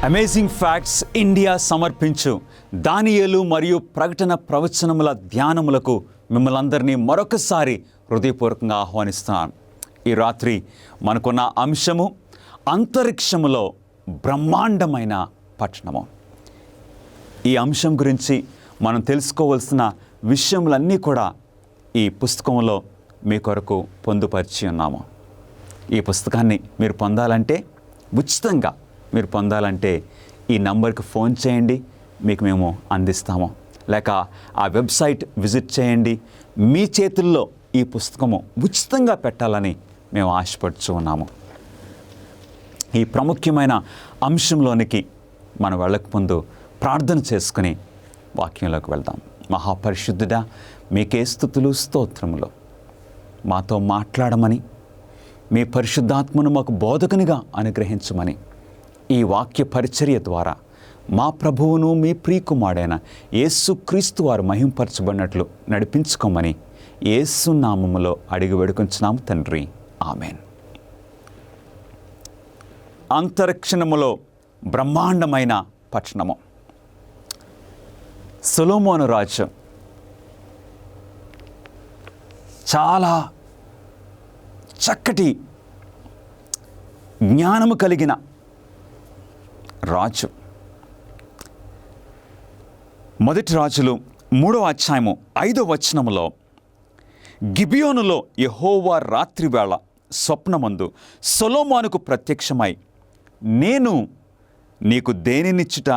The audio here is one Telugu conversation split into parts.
అమేజింగ్ ఫ్యాక్ట్స్ ఇండియా సమర్పించు దానియేలు మరియు ప్రకటన ప్రవచనముల ధ్యానములకు మిమ్మల్ని అందరినీ మరొకసారి హృదయపూర్వకంగా ఆహ్వానిస్తున్నాను. ఈ రాత్రి మనకున్న అంశము అంతరిక్షములో బ్రహ్మాండమైన పట్టణము. ఈ అంశం గురించి మనం తెలుసుకోవాల్సిన విషయములన్నీ కూడా ఈ పుస్తకంలో మీ కొరకు పొందుపరిచి ఉన్నాము. ఈ పుస్తకాన్ని మీరు పొందాలంటే ఉచితంగా మీరు పొందాలంటే ఈ నంబర్కి ఫోన్ చేయండి, మీకు మేము అందిస్తాము. లేక ఆ వెబ్సైట్ విజిట్ చేయండి. మీ చేతుల్లో ఈ పుస్తకము ఉచితంగా పెట్టాలని మేము ఆశపడుతూ ఉన్నాము. ఈ ప్రాముఖ్యమైన అంశంలోనికి మనం వెళ్ళక ముందు ప్రార్థన చేసుకుని వాక్యంలోకి వెళ్దాం. మహాపరిశుద్ధుడా, మీకే స్తుతులు స్తోత్రములు. మాతో మాట్లాడమని, మీ పరిశుద్ధాత్మను మాకు బోధకునిగా అనుగ్రహించమని, ఈ వాక్య పరిచర్య ద్వారా మా ప్రభువును మీ ప్రియకుమారుడైన యేసుక్రీస్తు వారు మహింపరచబడినట్లు నడిపించుకోమని యేసు నామములో అడిగి వేడుకొంచున్నాము తండ్రి, ఆమెన్. అంతరిక్షములో బ్రహ్మాండమైన పట్టణము. సొలొమోను రాజు చాలా చక్కటి జ్ఞానము కలిగిన రాజు. మొదటి రాజులు 3వ అధ్యాయము 5వ వచనములో, గిబియోనులో యెహోవా రాత్రివేళ స్వప్నమందు సొలొమోనుకు ప్రత్యక్షమై, నేను నీకు దేనినిచ్చుట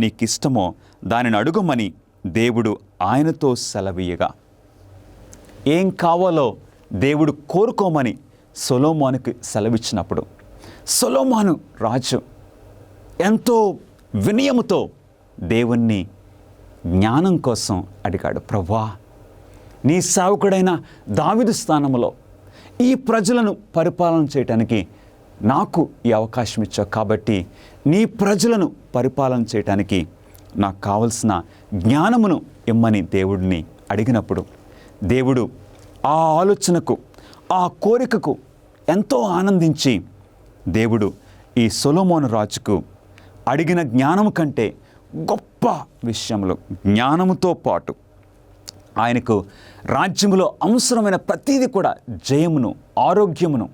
నీకిష్టమో దానిని అడుగుమని దేవుడు ఆయనతో సెలవీయగా, ఏం కావాలో దేవుడు కోరుకోమని సొలొమోనుకి సెలవిచ్చినప్పుడు సొలొమోను రాజు ఎంతో వినయముతో దేవుణ్ణి జ్ఞానం కోసం అడిగాడు. ప్రభువా, నీ సేవకుడైన దావీదు స్థానంలో ఈ ప్రజలను పరిపాలన చేయటానికి నాకు ఈ అవకాశం ఇచ్చావు, కాబట్టి నీ ప్రజలను పరిపాలన చేయటానికి నాకు కావలసిన జ్ఞానమును ఇమ్మని దేవుడిని అడిగినప్పుడు దేవుడు ఆ ఆలోచనకు, ఆ కోరికకు ఎంతో ఆనందించి దేవుడు ఈ సొలొమోను రాజుకు అడిగిన జ్ఞానము కంటే గొప్ప విషయములు, జ్ఞానముతో పాటు ఆయనకు రాజ్యములో అవసరమైన ప్రతీది కూడా జయమును, ఆరోగ్యమును,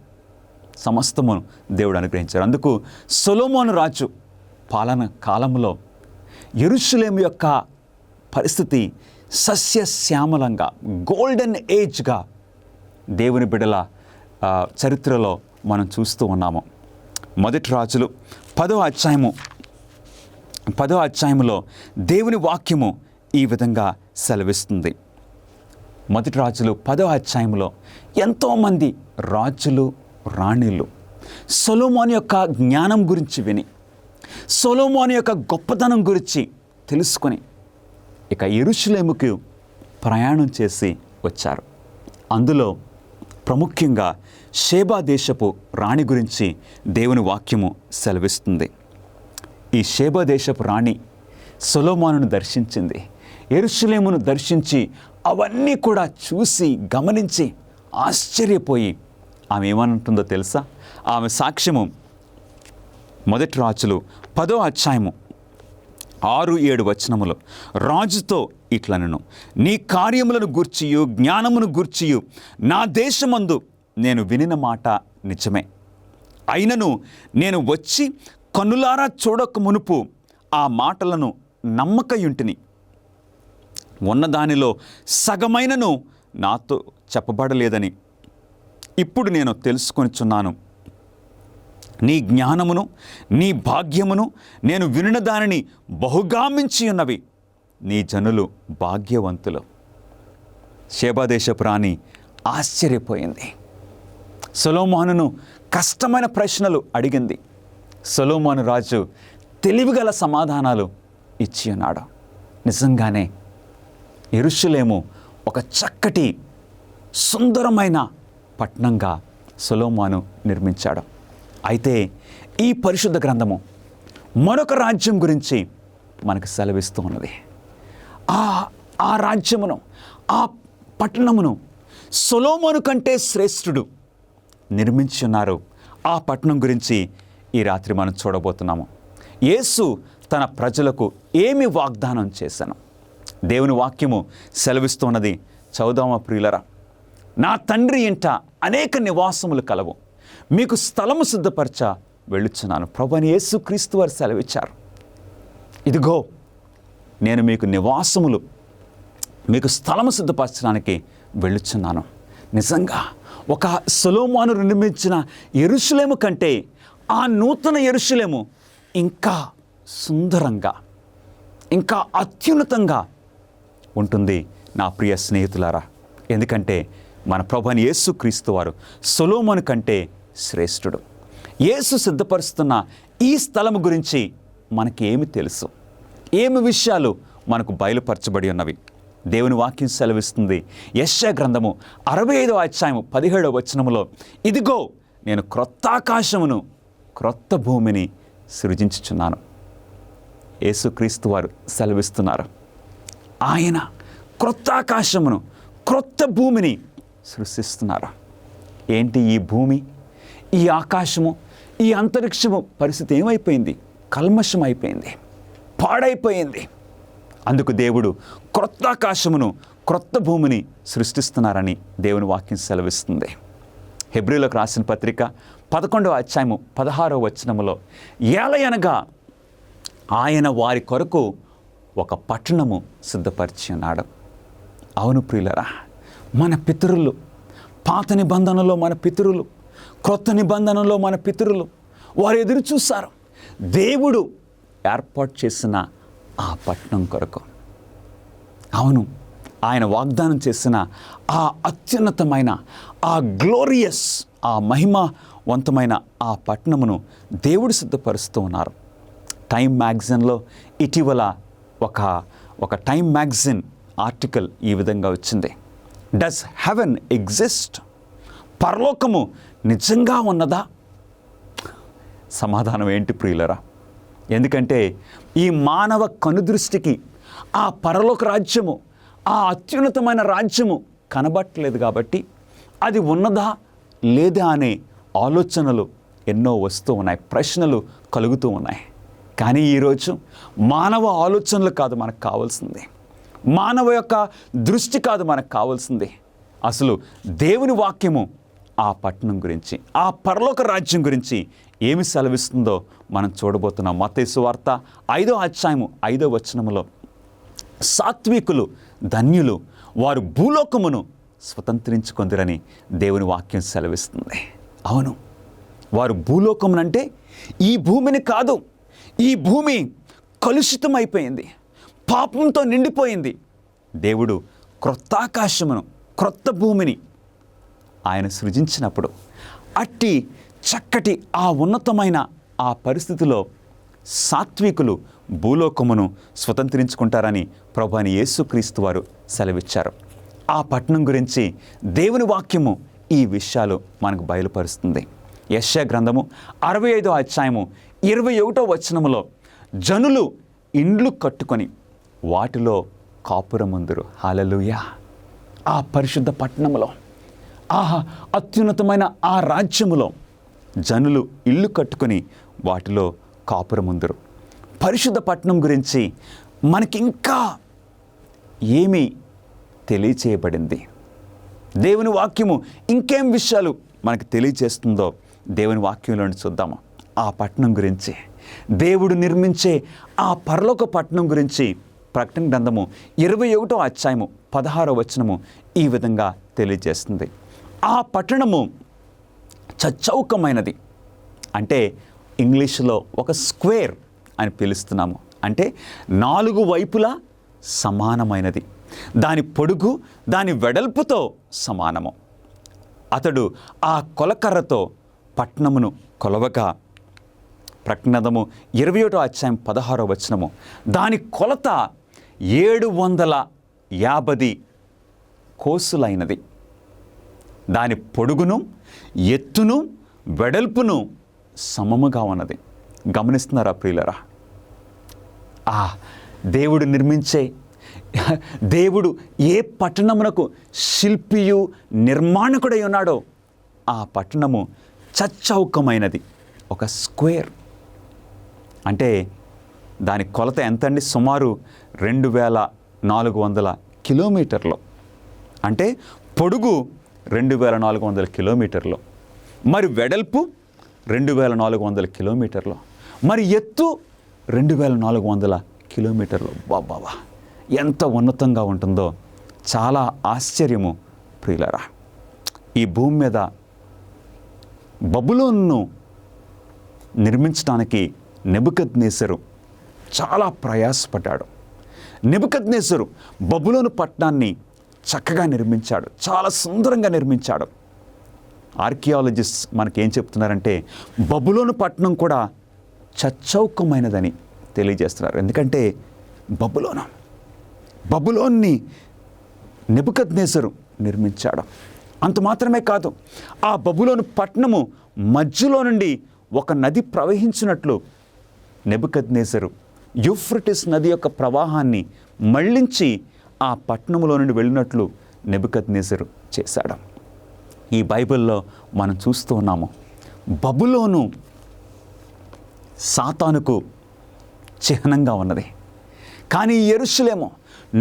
సమస్తమును దేవుడు అనుగ్రహించారు. అందుకు సొలొమోను రాజు పాలన కాలంలో యెరూషలేము యొక్క పరిస్థితి సస్యశ్యామలంగా, గోల్డెన్ ఏజ్గా దేవుని బిడ్డల చరిత్రలో మనం చూస్తూ ఉన్నాము. మొదటి రాజులు 10వ అధ్యాయములో దేవుని వాక్యము ఈ విధంగా సెలవిస్తుంది. మొదటి రాజులు 10వ అధ్యాయంలో ఎంతోమంది రాజులు, రాణిలు సొలొమోను యొక్క జ్ఞానం గురించి విని, సొలొమోను యొక్క గొప్పతనం గురించి తెలుసుకొని ఇక యెరూషలేముకు ప్రయాణం చేసి వచ్చారు. అందులో ప్రాముఖ్యంగా షేబా దేశపు రాణి గురించి దేవుని వాక్యము సెలవిస్తుంది. ఈ షేబా దేశపు రాణి సొలొమోనును దర్శించింది. యెరూషలేమును దర్శించి అవన్నీ కూడా చూసి గమనించి ఆశ్చర్యపోయి ఆమె ఏమంటుందో తెలుసా? ఆమె సాక్ష్యము మొదటి రాజులు 10వ అధ్యాయము 6-7 వచనములు. రాజుతో ఇట్లనెను, నీ కార్యములను గూర్చియు జ్ఞానమును గూర్చియు నా దేశమందు నేను వినిన మాట నిజమే. అయినను నేను వచ్చి కన్నులారా చూడక మునుపు ఆ మాటలను నమ్మకయుంటిని. ఉన్నదానిలో సగమైనను నాతో చెప్పబడలేదని ఇప్పుడు నేను తెలుసుకొనిచున్నాను. నీ జ్ఞానమును నీ భాగ్యమును నేను వినిన దానిని బహుగా మించి ఉన్నవి. నీ జనులు భాగ్యవంతులు. షేబాదేశపు రాణి ఆశ్చర్యపోయింది. సొలొమోనును కష్టమైన ప్రశ్నలు అడిగింది. సొలొమోను రాజు తెలివిగల సమాధానాలు ఇచ్చి ఉన్నాడు. నిజంగానే యెరూషలేము ఒక చక్కటి సుందరమైన పట్టణంగా సొలొమోను నిర్మించాడు. అయితే ఈ పరిశుద్ధ గ్రంథము మరొక రాజ్యం గురించి మనకు సెలవిస్తూ ఉన్నది. ఆ రాజ్యమును, ఆ పట్టణమును సొలొమోను కంటే శ్రేష్ఠుడు నిర్మించి ఉన్నారు. ఆ పట్టణం గురించి ఈ రాత్రి మనం చూడబోతున్నాము. యేసు తన ప్రజలకు ఏమి వాగ్దానం చేశాను? దేవుని వాక్యము సెలవిస్తున్నది. చదువుదామా ప్రియులరా? నా తండ్రి ఇంట అనేక నివాసములు కలవు, మీకు స్థలము సిద్ధపరచ వెళ్ళుచున్నాను. ప్రభువైన యేసుక్రీస్తు వారు సెలవిచ్చారు. ఇదిగో నేను మీకు స్థలము సిద్ధపరచడానికి వెళ్ళుచున్నాను. నిజంగా ఒక సొలొమోను నిర్మించిన యెరూషలేము కంటే ఆ నూతన యెరూషలేము ఇంకా సుందరంగా, ఇంకా అత్యున్నతంగా ఉంటుంది నా ప్రియ స్నేహితులారా. ఎందుకంటే మన ప్రభువైన యేసుక్రీస్తు వారు సొలొమోను కంటే శ్రేష్ఠుడు. యేసు సిద్ధపరుస్తున్న ఈ స్థలము గురించి మనకి ఏమి తెలుసు? ఏమి విషయాలు మనకు బయలుపరచబడి ఉన్నవి? దేవుని వాక్యం సెలవిస్తుంది. యెషయా గ్రంథము 65వ అధ్యాయము 17వ వచనములో, ఇదిగో నేను క్రొత్త ఆకాశమును క్రొత్త భూమిని సృజించుచున్నాను. యేసుక్రీస్తు వారు సెలవిస్తున్నారు. ఆయన క్రొత్త ఆకాశమును క్రొత్త భూమిని సృష్టిస్తున్నారు. ఏంటి ఈ భూమి, ఈ ఆకాశము, ఈ అంతరిక్షము పరిస్థితి ఏమైపోయింది? కల్మషం అయిపోయింది, పాడైపోయింది. అందుకు దేవుడు క్రొత్త ఆకాశమును క్రొత్త భూమిని సృష్టిస్తున్నారని దేవుని వాక్యం సెలవిస్తుంది. హెబ్రీయులకు రాసిన పత్రిక 11వ అధ్యాయము 16వ వచనములో, ఏలయనగా ఆయన వారి కొరకు ఒక పట్టణము సిద్ధపరిచి ఉన్నాడు. అవును ప్రియులరా, మన పితరులు, పాత నిబంధనలో మన పితరులు, క్రొత్త నిబంధనలో మన పితరులు, వారు ఎదురు చూశారు దేవుడు ఏర్పాటు చేసిన ఆ పట్టణం కొరకు. అవును, ఆయన వాగ్దానం చేసిన ఆ అత్యున్నతమైన, ఆ గ్లోరియస్, ఆ మహిమవంతమైన ఆ పట్టణమును దేవుడు సిద్ధపరుస్తూ ఉన్నారు. టైమ్ మ్యాగజైన్లో ఇటీవల ఒక టైమ్ మ్యాగజైన్ ఆర్టికల్ ఈ విధంగా వచ్చింది. Does heaven exist? పరలోకము నిజంగా ఉన్నదా? సమాధానం ఏంటి ప్రియులరా? ఎందుకంటే ఈ మానవ కనుదృష్టికి ఆ పరలోక రాజ్యము, ఆ అత్యున్నతమైన రాజ్యము కనబట్టలేదు కాబట్టి అది ఉన్నదా లేదా అనే ఆలోచనలు ఎన్నో వస్తూ ఉన్నాయి, ప్రశ్నలు కలుగుతూ ఉన్నాయి. కానీ ఈరోజు మానవ ఆలోచనలు కాదు మనకు కావాల్సింది, మానవ యొక్క దృష్టి కాదు మనకు కావాల్సింది. అసలు దేవుని వాక్యము ఆ పట్టణం గురించి, ఆ పరలోక రాజ్యం గురించి ఏమి సెలవిస్తుందో మనం చూడబోతున్నాం. మత్తయి సువార్త 5వ అధ్యాయము 5వ వచనములో, సాత్వికులు ధన్యులు, వారు భూలోకమును స్వతంత్రించుకొందురని దేవుని వాక్యం సెలవిస్తుంది. అవును, వారు భూలోకమునంటే ఈ భూమిని కాదు. ఈ భూమి కలుషితమైపోయింది, పాపంతో నిండిపోయింది. దేవుడు క్రొత్త ఆకాశమును క్రొత్త భూమిని ఆయన సృజించినప్పుడు అట్టి చక్కటి ఆ ఉన్నతమైన ఆ పరిస్థితిలో సాత్వికులు భూలోకమును స్వతంత్రించుకుంటారని ప్రభువైన యేసుక్రీస్తు వారు సెలవిచ్చారు. ఆ పట్టణం గురించి దేవుని వాక్యము ఈ విషయాలు మనకు బయలుపరుస్తుంది. యెషయా గ్రంథము 65వ అధ్యాయము 21వ వచనములో, జనులు ఇండ్లు కట్టుకొని వాటిలో కాపురముందురు. హల్లెలూయా! ఆ పరిశుద్ధ పట్టణములో, ఆ అత్యున్నతమైన ఆ రాజ్యములో జనులు ఇల్లు కట్టుకొని వాటిలో కాపురముందురు. పరిశుద్ధ పట్టణం గురించి మనకి ఇంకా ఏమి తెలియచేయబడింది? దేవుని వాక్యము ఇంకేం విషయాలు మనకు తెలియజేస్తుందో దేవుని వాక్యంలో చూద్దాము. ఆ పట్టణం గురించి, దేవుడు నిర్మించే ఆ పరలోక పట్టణం గురించి ప్రకటన గ్రంథము 21వ అధ్యాయము 16వ వచనము ఈ విధంగా తెలియజేస్తుంది. ఆ పట్టణము చచ్చౌకమైనది, అంటే ఇంగ్లీషులో ఒక స్క్వేర్ అని పిలుస్తున్నాము. అంటే 4 వైపులా సమానమైనది, దాని పొడుగు దాని వెడల్పుతో సమానము. అతడు ఆ కొలకర్రతో పట్టణమును కొలవగా, ప్రకటన 21వ అధ్యాయం 16వ వచనము, దాని కొలత 750 కోసులైనది. దాని పొడుగును ఎత్తును వెడల్పును సమముగా ఉన్నది. గమనిస్తున్నారా ప్రియులరా? దేవుడు నిర్మించే, దేవుడు ఏ పట్టణమునకు శిల్పియు నిర్మాణకుడై ఉన్నాడో ఆ పట్టణము చచ్చౌకమైనది, ఒక స్క్వేర్. అంటే దాని కొలత ఎంతండి? సుమారు 2400 కిలోమీటర్లు. అంటే పొడుగు 2400 కిలోమీటర్లు, మరి వెడల్పు 2400 కిలోమీటర్లు, మరి ఎత్తు 2400 కిలోమీటర్లు. బాబా, ఎంత ఉన్నతంగా ఉంటుందో! చాలా ఆశ్చర్యము ప్రియులరా. ఈ భూమి మీద బబులోనును నిర్మించడానికి నెబుకద్నెజరు చాలా ప్రయాసపడ్డాడు. నెబుకద్నెజరు బబులోను పట్టణాన్ని చక్కగా నిర్మించాడు, చాలా సుందరంగా నిర్మించాడు. ఆర్కియాలజిస్ట్ మనకేం చెప్తున్నారంటే బబులోను పట్టణం కూడా చచ్చౌకమైనదని తెలియజేస్తున్నారు. ఎందుకంటే బబులోన్ని నెబుకద్నెజరు నిర్మించాడు. అంత మాత్రమే కాదు, ఆ బబులోను పట్టణము మధ్యలో నుండి ఒక నది ప్రవహించినట్లు నెబుకద్నెజరు యూఫ్రటీస్ నది యొక్క ప్రవాహాన్ని మళ్లించి ఆ పట్టణంలో నుండి వెళ్ళినట్లు నెబుకద్నెజరు చేశాడు. ఈ బైబిల్లో మనం చూస్తూ ఉన్నాము, బబులోను సాతానుకు చిహ్నంగా ఉన్నది. కానీ యెరూషలేము,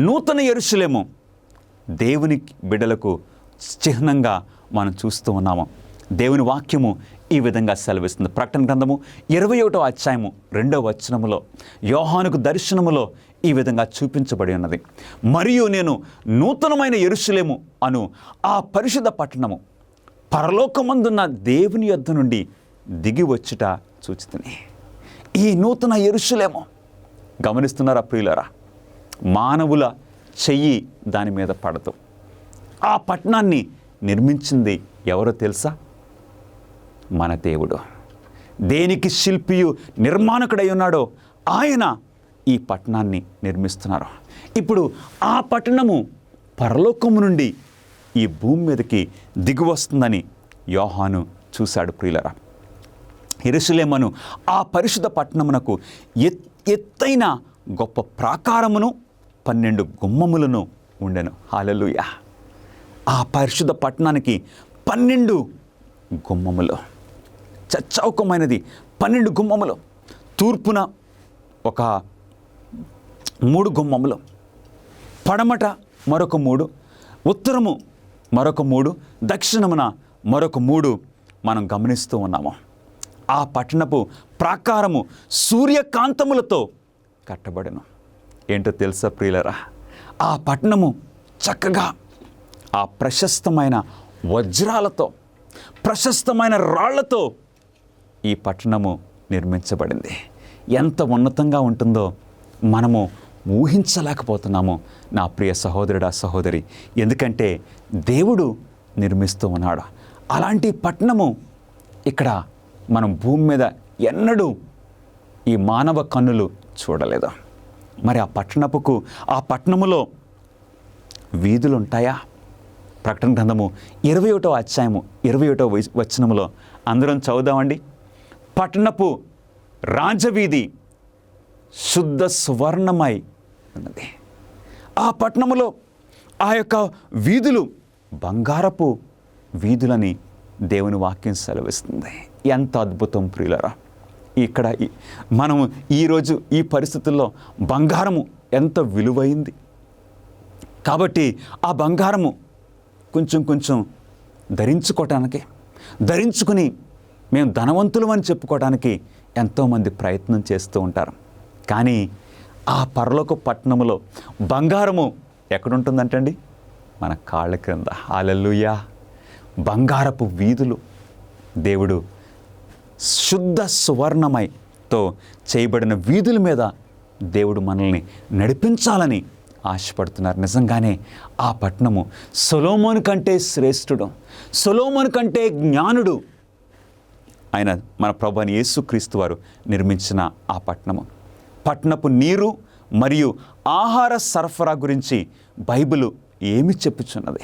నూతన యెరూషలేము దేవుని బిడ్డలకు చిహ్నంగా మనం చూస్తూ ఉన్నాము. దేవుని వాక్యము ఈ విధంగా సెలవిస్తుంది. ప్రకటన గ్రంథము 21వ అధ్యాయము 2వ వచనములో యోహానుకు దర్శనములో ఈ విధంగా చూపించబడి ఉన్నది. మరియు నేను నూతనమైన యెరూషలేము అను ఆ పరిశుద్ధ పట్టణము పరలోకమందున్న దేవుని యొద్ద నుండి దిగి వచ్చుట చూచితిని. ఈ నూతన యెరూషలేము, గమనిస్తున్నారా ప్రియులారా? మానవుల చెయ్యి దాని మీద పడదు. ఆ పట్టణాన్ని నిర్మించింది ఎవరో తెలుసా? మన దేవుడు. దేనికి శిల్పియు నిర్మాణకుడై ఉన్నాడో ఆయన ఈ పట్టణాన్ని నిర్మిస్తున్నారు. ఇప్పుడు ఆ పట్టణము పరలోకము నుండి ఈ భూమి మీదకి దిగి వస్తుందని యోహాను చూశాడు ప్రియులరా. యెరూషలేమును ఆ పరిశుద్ధ పట్టణమునకు ఎత్తైన గొప్ప ప్రాకారమును 12 గుమ్మములను ఉండెను. హల్లెలూయా! ఆ పరిశుద్ధ పట్టణానికి 12 గుమ్మములు, చచ్చౌకమైనది 12 గుమ్మములు. తూర్పున ఒక 3 గుమ్మములు, పడమట మరొక 3, ఉత్తరము మరొక 3, దక్షిణమున మరొక 3 మనం గమనిస్తూ ఉన్నాము. ఆ పట్టణపు ప్రాకారము సూర్యకాంతములతో కట్టబడెను. ఏంటో తెలుసా ప్రియులరా? ఆ పట్టణము చక్కగా ఆ ప్రశస్తమైన వజ్రాలతో, ప్రశస్తమైన రాళ్లతో ఈ పట్టణము నిర్మించబడింది. ఎంత ఉన్నతంగా ఉంటుందో మనము ఊహించలేకపోతున్నాము నా ప్రియ సహోదరుడా, సహోదరి. ఎందుకంటే దేవుడు నిర్మిస్తూ ఉన్నాడు. అలాంటి పట్టణము ఇక్కడ మనం భూమి మీద ఎన్నడూ ఈ మానవ కన్నులు చూడలేదు. మరి ఆ పట్టణములో వీధులు ఉంటాయా? ప్రకటన గ్రంథము 21వ అధ్యాయము 21వ వచనములో అందరం చదువుదామండి. పట్టణపు రాజవీధి శుద్ధ సువర్ణమై ఉన్నది. ఆ పట్టణములో ఆ యొక్క వీధులు బంగారపు వీధులని దేవుని వాక్యం సెలవిస్తుంది. ఎంత అద్భుతం ప్రియులరా! ఇక్కడ మనము ఈరోజు ఈ పరిస్థితుల్లో బంగారము ఎంత విలువైంది. కాబట్టి ఆ బంగారము కొంచెం ధరించుకుని మేము ధనవంతులం అని చెప్పుకోవడానికి ఎంతోమంది ప్రయత్నం చేస్తూ ఉంటారు. కానీ ఆ పరలోక పట్టణములో బంగారము ఎక్కడుంటుందంటండి? మన కాళ్ళ క్రింద. హల్లెలూయా! బంగారపు వీధులు, దేవుడు శుద్ధ సువర్ణమైతో చేయబడిన వీధుల మీద దేవుడు మనల్ని నడిపించాలని ఆశపడుతున్నారు. నిజంగానే ఆ పట్టణము సొలొమోను కంటే శ్రేష్ఠుడు, సొలొమోను కంటే జ్ఞానుడు ఆయన మన ప్రభువైన యేసుక్రీస్తు వారు నిర్మించిన ఆ పట్టణపు నీరు మరియు ఆహార సరఫరా గురించి బైబిలు ఏమి చెప్పుచున్నది?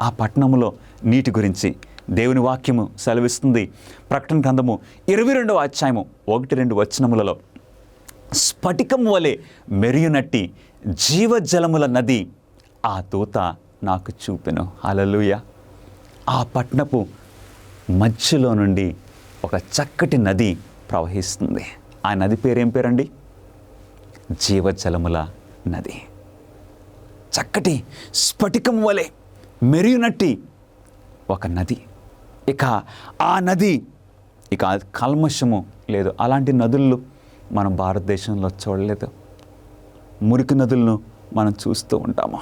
ఆ పట్టణములో నీటి గురించి దేవుని వాక్యము సెలవిస్తుంది. ప్రకటన గ్రంథము 22వ అధ్యాయము 1-2 వచనములలో, స్ఫటికం వలె మెరియునట్టి జీవజలముల నది ఆ దూత నాకు చూపెను. హల్లెలూయా! ఆ పట్టణపు మధ్యలో నుండి ఒక చక్కటి నది ప్రవహిస్తుంది. ఆ నది పేరేం పేరండి? జీవజలముల నది. చక్కటి స్ఫటికం వలె మెరియునట్టి ఒక నది. ఇక ఆ నది ఇక కల్మషము లేదు. అలాంటి నదులు మనం భారతదేశంలో చూడలేదు. మురికి నదులను మనం చూస్తూ ఉంటాము.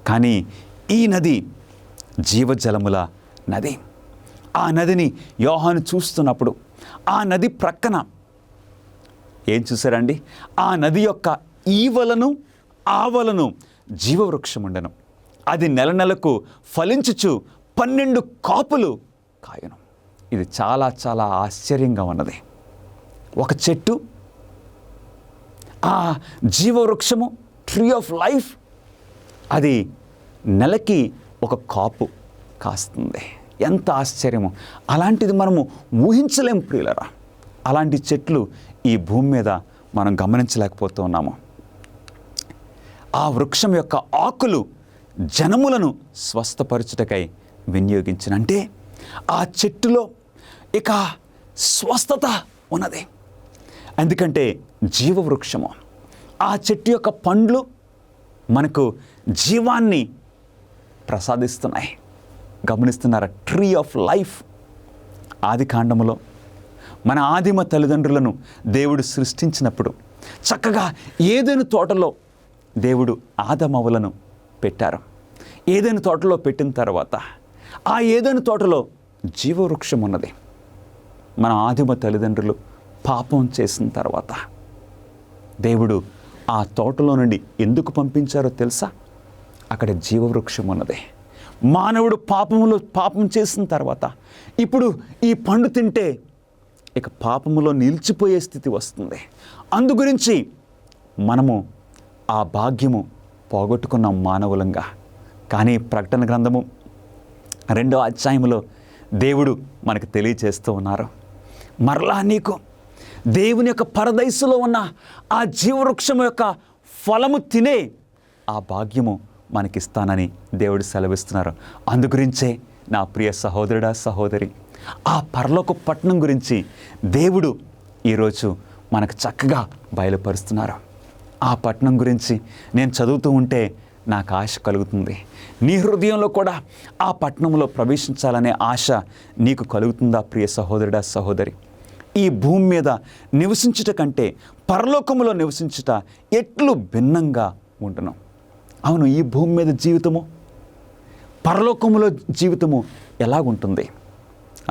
కానీ ఈ నది జీవజలముల నది. ఆ నదిని యోహాను చూస్తున్నప్పుడు ఆ నది ప్రక్కన ఏం చూశారండి? ఆ నది యొక్క ఈవలను ఆవలను జీవవృక్షం ఉండెను. అది నెల నెలకు ఫలించుచు 12 కాపులు కాయను. ఇది చాలా చాలా ఆశ్చర్యంగా ఉన్నది. ఒక చెట్టు, ఆ జీవవృక్షము, ట్రీ ఆఫ్ లైఫ్, అది నెలకి ఒక కాపు కాస్తుంది. ఎంత ఆశ్చర్యము! అలాంటిది మనము ఊహించలేం ప్రియులరా. అలాంటి చెట్లు ఈ భూమి మీద మనం గమనించలేకపోతూ ఉన్నాము. ఆ వృక్షం యొక్క ఆకులు జనములను స్వస్థపరచుటకై వినియోగించిన, అంటే ఆ చెట్టులో ఇక స్వస్థత ఉన్నది. ఎందుకంటే జీవవృక్షము, ఆ చెట్టు యొక్క పండ్లు మనకు జీవాన్ని ప్రసాదిస్తున్నాయి. గమనిస్తున్నారా? Tree of life. ఆది కాండములో మన ఆదిమ తల్లిదండ్రులను దేవుడు సృష్టించినప్పుడు చక్కగా ఏదెను తోటలో దేవుడు ఆదమవులను పెట్టారు. ఏదెను తోటలో పెట్టిన తర్వాత ఆ ఏదెను తోటలో జీవవృక్షం ఉన్నది. మన ఆదిమ తల్లిదండ్రులు పాపం చేసిన తర్వాత దేవుడు ఆ తోటలో నుండి ఎందుకు పంపించారో తెలుసా? అక్కడ జీవవృక్షం ఉన్నది. మానవుడు పాపం చేసిన తర్వాత ఇప్పుడు ఈ పండు తింటే ఇక పాపములో నిలిచిపోయే స్థితి వస్తుంది. అందు గురించి మనము ఆ భాగ్యము పోగొట్టుకున్న మానవులంగా. కానీ ప్రకటన గ్రంథము 2వ అధ్యాయములో దేవుడు మనకు తెలియజేస్తూ ఉన్నారు, మరలా నీకు దేవుని యొక్క పరదైసులో ఉన్న ఆ జీవవృక్షము యొక్క ఫలము తినే ఆ భాగ్యము మనకిస్తానని దేవుడు సెలవిస్తున్నారు. అందుగురించే నా ప్రియ సహోదరుడా, సహోదరి, ఆ పరలోక పట్టణం గురించి దేవుడు ఈరోజు మనకు చక్కగా బయలుపరుస్తున్నారు. ఆ పట్టణం గురించి నేను చదువుతూ ఉంటే నాకు ఆశ కలుగుతుంది. నీ హృదయంలో కూడా ఆ పట్టణంలో ప్రవేశించాలనే ఆశ నీకు కలుగుతుందా ప్రియ సహోదరుడా, సహోదరి? ఈ భూమి మీద నివసించుట కంటే పరలోకములో నివసించుట ఎట్లు భిన్నంగా ఉంటున్నాం. అవును, ఈ భూమి మీద జీవితము, పరలోకములో జీవితము ఎలాగుంటుంది?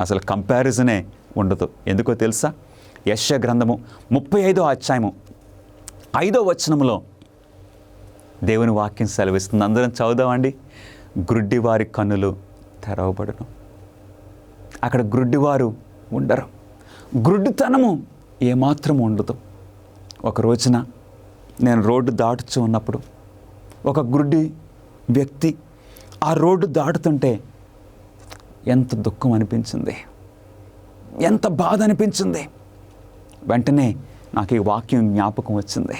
అసలు కంపారిజనే ఉండదు. ఎందుకో తెలుసా? యెషయా గ్రంథము 35వ అధ్యాయము 5వ వచనములో దేవుని వాక్యం సెలవిస్తుంది. అందరం చదువుదామండి. గ్రుడ్డివారి కన్నులు తెరవబడును. అక్కడ గ్రుడ్డివారు ఉండరు. గ్రుడ్డితనము ఏమాత్రం ఉండదు. ఒక రోజున నేను రోడ్డు దాటుచూ ఉన్నప్పుడు ఒక గ్రుడ్డి వ్యక్తి ఆ రోడ్డు దాటుతుంటే ఎంత దుఃఖం అనిపించింది, ఎంత బాధ అనిపించింది. వెంటనే నాకు ఈ వాక్యం జ్ఞాపకం వచ్చింది.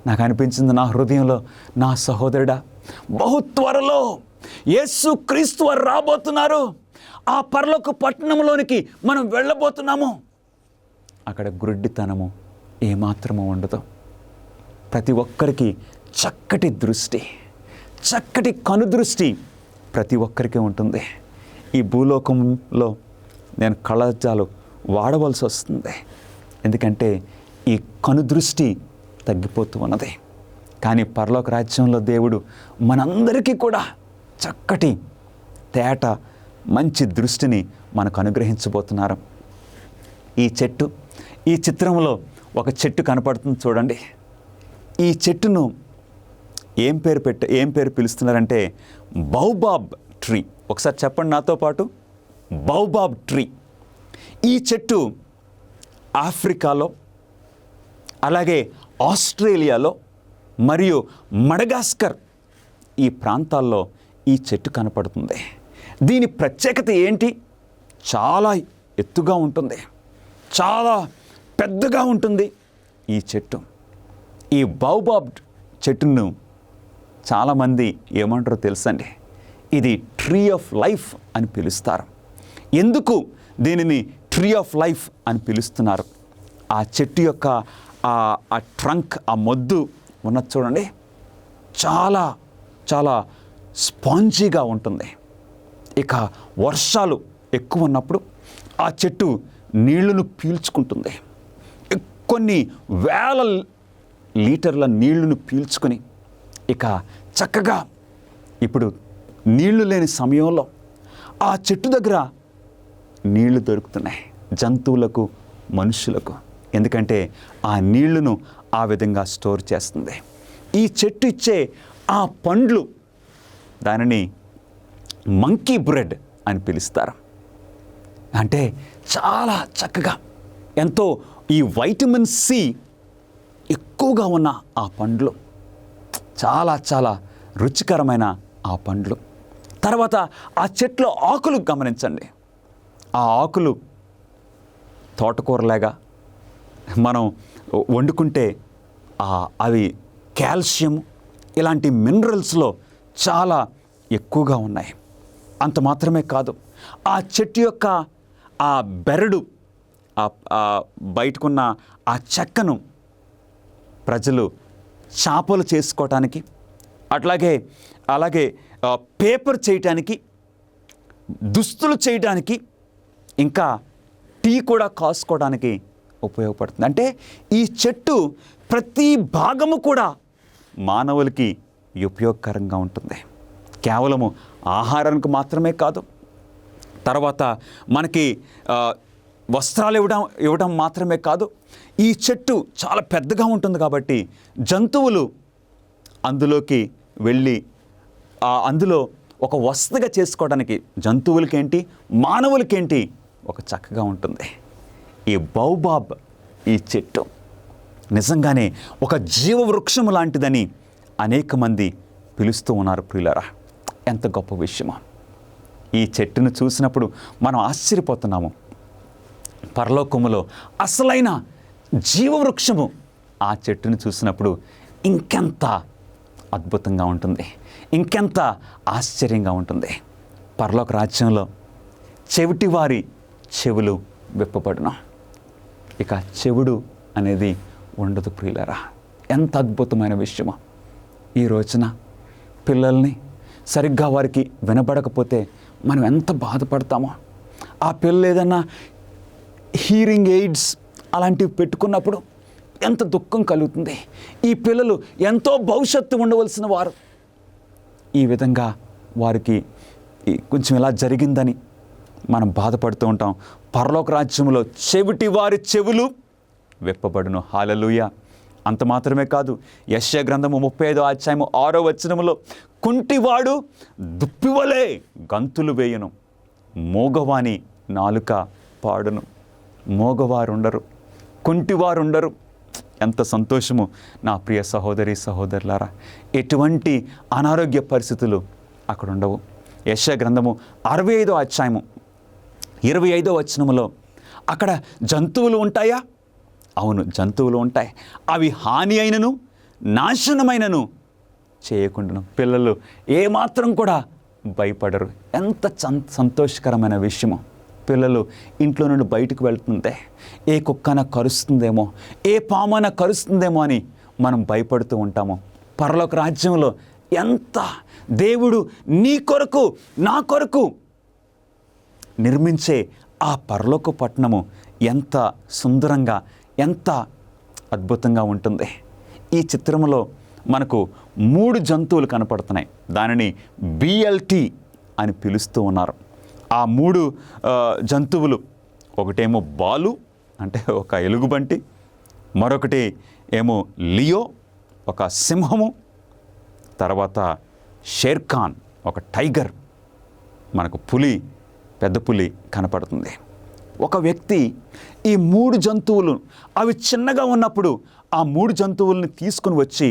నాకు అనిపించింది నా హృదయంలో, నా సహోదరుడా, బహు త్వరలో యేసుక్రీస్తు వారు రాబోతున్నారు. ఆ పరలోక పట్టణంలోనికి మనం వెళ్ళబోతున్నాము. అక్కడ గ్రుడ్డితనము ఏమాత్రము ఉండదు. ప్రతి ఒక్కరికి చక్కటి దృష్టి, చక్కటి కనుదృష్టి ప్రతి ఒక్కరికి ఉంటుంది. ఈ భూలోకంలో నేను కళ్ళజాలు వాడవలసి వస్తుంది. ఎందుకంటే ఈ కనుదృష్టి తగ్గిపోతూ ఉన్నది. కానీ పరలోక రాజ్యంలో దేవుడు మనందరికీ కూడా చక్కటి తేట మంచి దృష్టిని మనకు అనుగ్రహించబోతున్నారు. ఈ చిత్రంలో ఒక చెట్టు కనపడుతుంది చూడండి. ఈ చెట్టును ఏం పేరు పిలుస్తున్నారంటే బౌబాబ్ ట్రీ. ఒకసారి చెప్పండి నాతో పాటు, బౌబాబ్ ట్రీ. ఈ చెట్టు ఆఫ్రికాలో, అలాగే ఆస్ట్రేలియాలో మరియు మడగాస్కర్ ఈ ప్రాంతాల్లో ఈ చెట్టు కనపడుతుంది. దీని ప్రత్యేకత ఏంటి? చాలా ఎత్తుగా ఉంటుంది, చాలా పెద్దగా ఉంటుంది ఈ చెట్టు. ఈ బౌబాబ్ చెట్టును చాలామంది ఏమంటారో తెలుసండి, ఇది ట్రీ ఆఫ్ లైఫ్ అని పిలుస్తారు. ఎందుకు దీనిని ట్రీ ఆఫ్ లైఫ్ అని పిలుస్తున్నారు? ఆ చెట్టు యొక్క ఆ ట్రంక్, ఆ మొద్దు ఉన్నది చూడండి, చాలా చాలా స్పాంజీగా ఉంటుంది. ఇక వర్షాలు ఎక్కువ ఉన్నప్పుడు ఆ చెట్టు నీళ్లను పీల్చుకుంటుంది. కొన్ని వేల లీటర్ల నీళ్లను పీల్చుకొని ఇక చక్కగా ఇప్పుడు నీళ్లు లేని సమయంలో ఆ చెట్టు దగ్గర నీళ్లు దొరుకుతున్నాయి జంతువులకు, మనుషులకు. ఎందుకంటే ఆ నీళ్లను ఆ విధంగా స్టోర్ చేస్తుంది. ఈ చెట్టు ఇచ్చే ఆ పండ్లు, దానిని మంకీ బ్రెడ్ అని పిలుస్తారు. అంటే చాలా చక్కగా, ఎంతో ఈ వైటమిన్ సి ఎక్కువగా ఉన్న ఆ పండ్లు, చాలా చాలా రుచికరమైన ఆ పండ్లు. తర్వాత ఆ చెట్లో ఆకులు గమనించండి. ఆ ఆకులు తోటకూరలాగా మనం వండుకుంటే అవి కాల్షియం ఇలాంటి మినరల్స్లో చాలా ఎక్కువగా ఉన్నాయి. అంత మాత్రమే కాదు, ఆ చెట్టు యొక్క ఆ బెరడు, బయటకున్న ఆ చెక్కను ప్రజలు చేపలు చేసుకోవటానికి, అలాగే పేపర్ చేయటానికి, దుస్తులు చేయడానికి, ఇంకా టీ కూడా కాసుకోవడానికి ఉపయోగపడుతుంది. అంటే ఈ చెట్టు ప్రతి భాగము కూడా మానవులకి ఉపయోగకరంగా ఉంటుంది. కేవలము ఆహారానికి మాత్రమే కాదు, తర్వాత మనకి వస్త్రాలు ఇవ్వడం మాత్రమే కాదు, ఈ చెట్టు చాలా పెద్దగా ఉంటుంది కాబట్టి జంతువులు అందులోకి వెళ్ళి అందులో ఒక వసతిగా చేసుకోవడానికి జంతువులకేంటి, మానవులకేంటి ఒక చక్కగా ఉంటుంది. ఈ బౌబాబ్, ఈ చెట్టు నిజంగానే ఒక జీవవృక్షము లాంటిదని అనేక మంది పిలుస్తూ ఉన్నారు. ప్రియులారా, ఎంత గొప్ప విషయమో! ఈ చెట్టును చూసినప్పుడు మనం ఆశ్చర్యపోతున్నాము. పరలోకములో అసలైన జీవవృక్షము ఆ చెట్టును చూసినప్పుడు ఇంకెంత అద్భుతంగా ఉంటుంది, ఇంకెంత ఆశ్చర్యంగా ఉంటుంది. పరలోక రాజ్యంలో చెవిటివారి చెవులు విప్పబడును, ఇక చెవుడు అనేది ఉండదు. ప్రియులారా, ఎంత అద్భుతమైన విషయమో! ఈ రోజున పిల్లల్ని సరిగ్గా వారికి వినబడకపోతే మనం ఎంత బాధపడతామో. ఆ పిల్లలు ఏదన్నా హీరింగ్ ఎయిడ్స్ అలాంటివి పెట్టుకున్నప్పుడు ఎంత దుఃఖం కలుగుతుంది. ఈ పిల్లలు ఎంతో భవిష్యత్తు ఉండవలసిన వారు, ఈ విధంగా వారికి కొంచెం ఇలా జరిగిందని మనం బాధపడుతూ ఉంటాం. పరలోక రాజ్యంలో చెవిటి వారి చెవులు విప్పబడును. హల్లెలూయా! అంత మాత్రమే కాదు, యెషయా గ్రంథము 35వ అధ్యాయము 6వ వచనములో కుంటివాడు దుప్పివలే గంతులు వేయును, మోగవాని నాలుక పాడును. మోగవారుండరు, కుంటివారుండరు. ఎంత సంతోషము నా ప్రియ సహోదరి సహోదరులారా! ఎటువంటి అనారోగ్య పరిస్థితులు అక్కడ ఉండవు. యెషయా గ్రంథము 65వ అధ్యాయము 25వ వచనములో అక్కడ జంతువులు ఉంటాయా? అవును, జంతువులు ఉంటాయి. అవి హాని అయినను నాశనమైనను చేయకుండాను. పిల్లలు ఏమాత్రం కూడా భయపడరు. ఎంత సంతోషకరమైన విషయమో! పిల్లలు ఇంట్లో నుండి బయటకు వెళ్తుంటే ఏ కుక్కన కరుస్తుందేమో, ఏ పామున కరుస్తుందేమో అని మనం భయపడుతూ ఉంటాము. పరలోక రాజ్యంలో ఎంత దేవుడు నీ కొరకు, నా కొరకు నిర్మించే ఆ పరలోక పట్టణము ఎంత సుందరంగా, ఎంత అద్భుతంగా ఉంటుంది. ఈ చిత్రంలో మనకు 3 జంతువులు కనపడుతున్నాయి. దానిని BLT అని పిలుస్తూ ఉన్నారు. ఆ 3 జంతువులు, ఒకటేమో బాలు అంటే ఒక ఎలుగుబంటి, మరొకటి ఏమో లియో ఒక సింహము, తర్వాత షేర్ఖాన్ ఒక టైగర్, మనకు పులి, పెద్ద పులి కనపడుతుంది. ఒక వ్యక్తి ఈ 3 జంతువులు అవి చిన్నగా ఉన్నప్పుడు ఆ 3 జంతువుల్ని తీసుకుని వచ్చి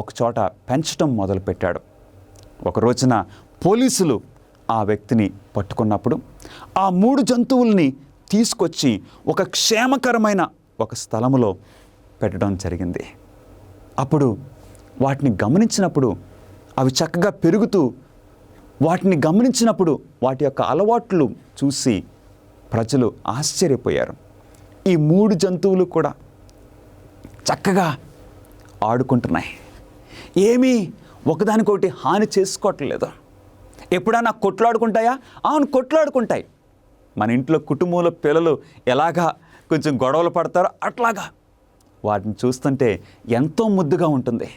ఒకచోట పెంచడం మొదలుపెట్టాడు. ఒక రోజున పోలీసులు ఆ వ్యక్తిని పట్టుకున్నప్పుడు ఆ 3 జంతువుల్ని తీసుకొచ్చి ఒక క్షేమకరమైన ఒక స్థలములో పెట్టడం జరిగింది. అప్పుడు వాటిని గమనించినప్పుడు అవి చక్కగా పెరుగుతూ, వాటిని గమనించినప్పుడు వాటి యొక్క అలవాట్లు చూసి ప్రజలు ఆశ్చర్యపోయారు. ఈ 3 జంతువులు కూడా చక్కగా ఆడుకుంటున్నాయి, ఏమీ ఒకదానికొకటి హాని చేసుకోవట్లేదు. ఎప్పుడైనా కొట్లాడుకుంటాయా? అవును, కొట్లాడుకుంటాయి. మన ఇంట్లో కుటుంబంలో పిల్లలు ఎలాగా కొంచెం గొడవలు పడతారో అట్లాగా వాటిని చూస్తుంటే ఎంతో ముద్దుగా ఉంటుంది.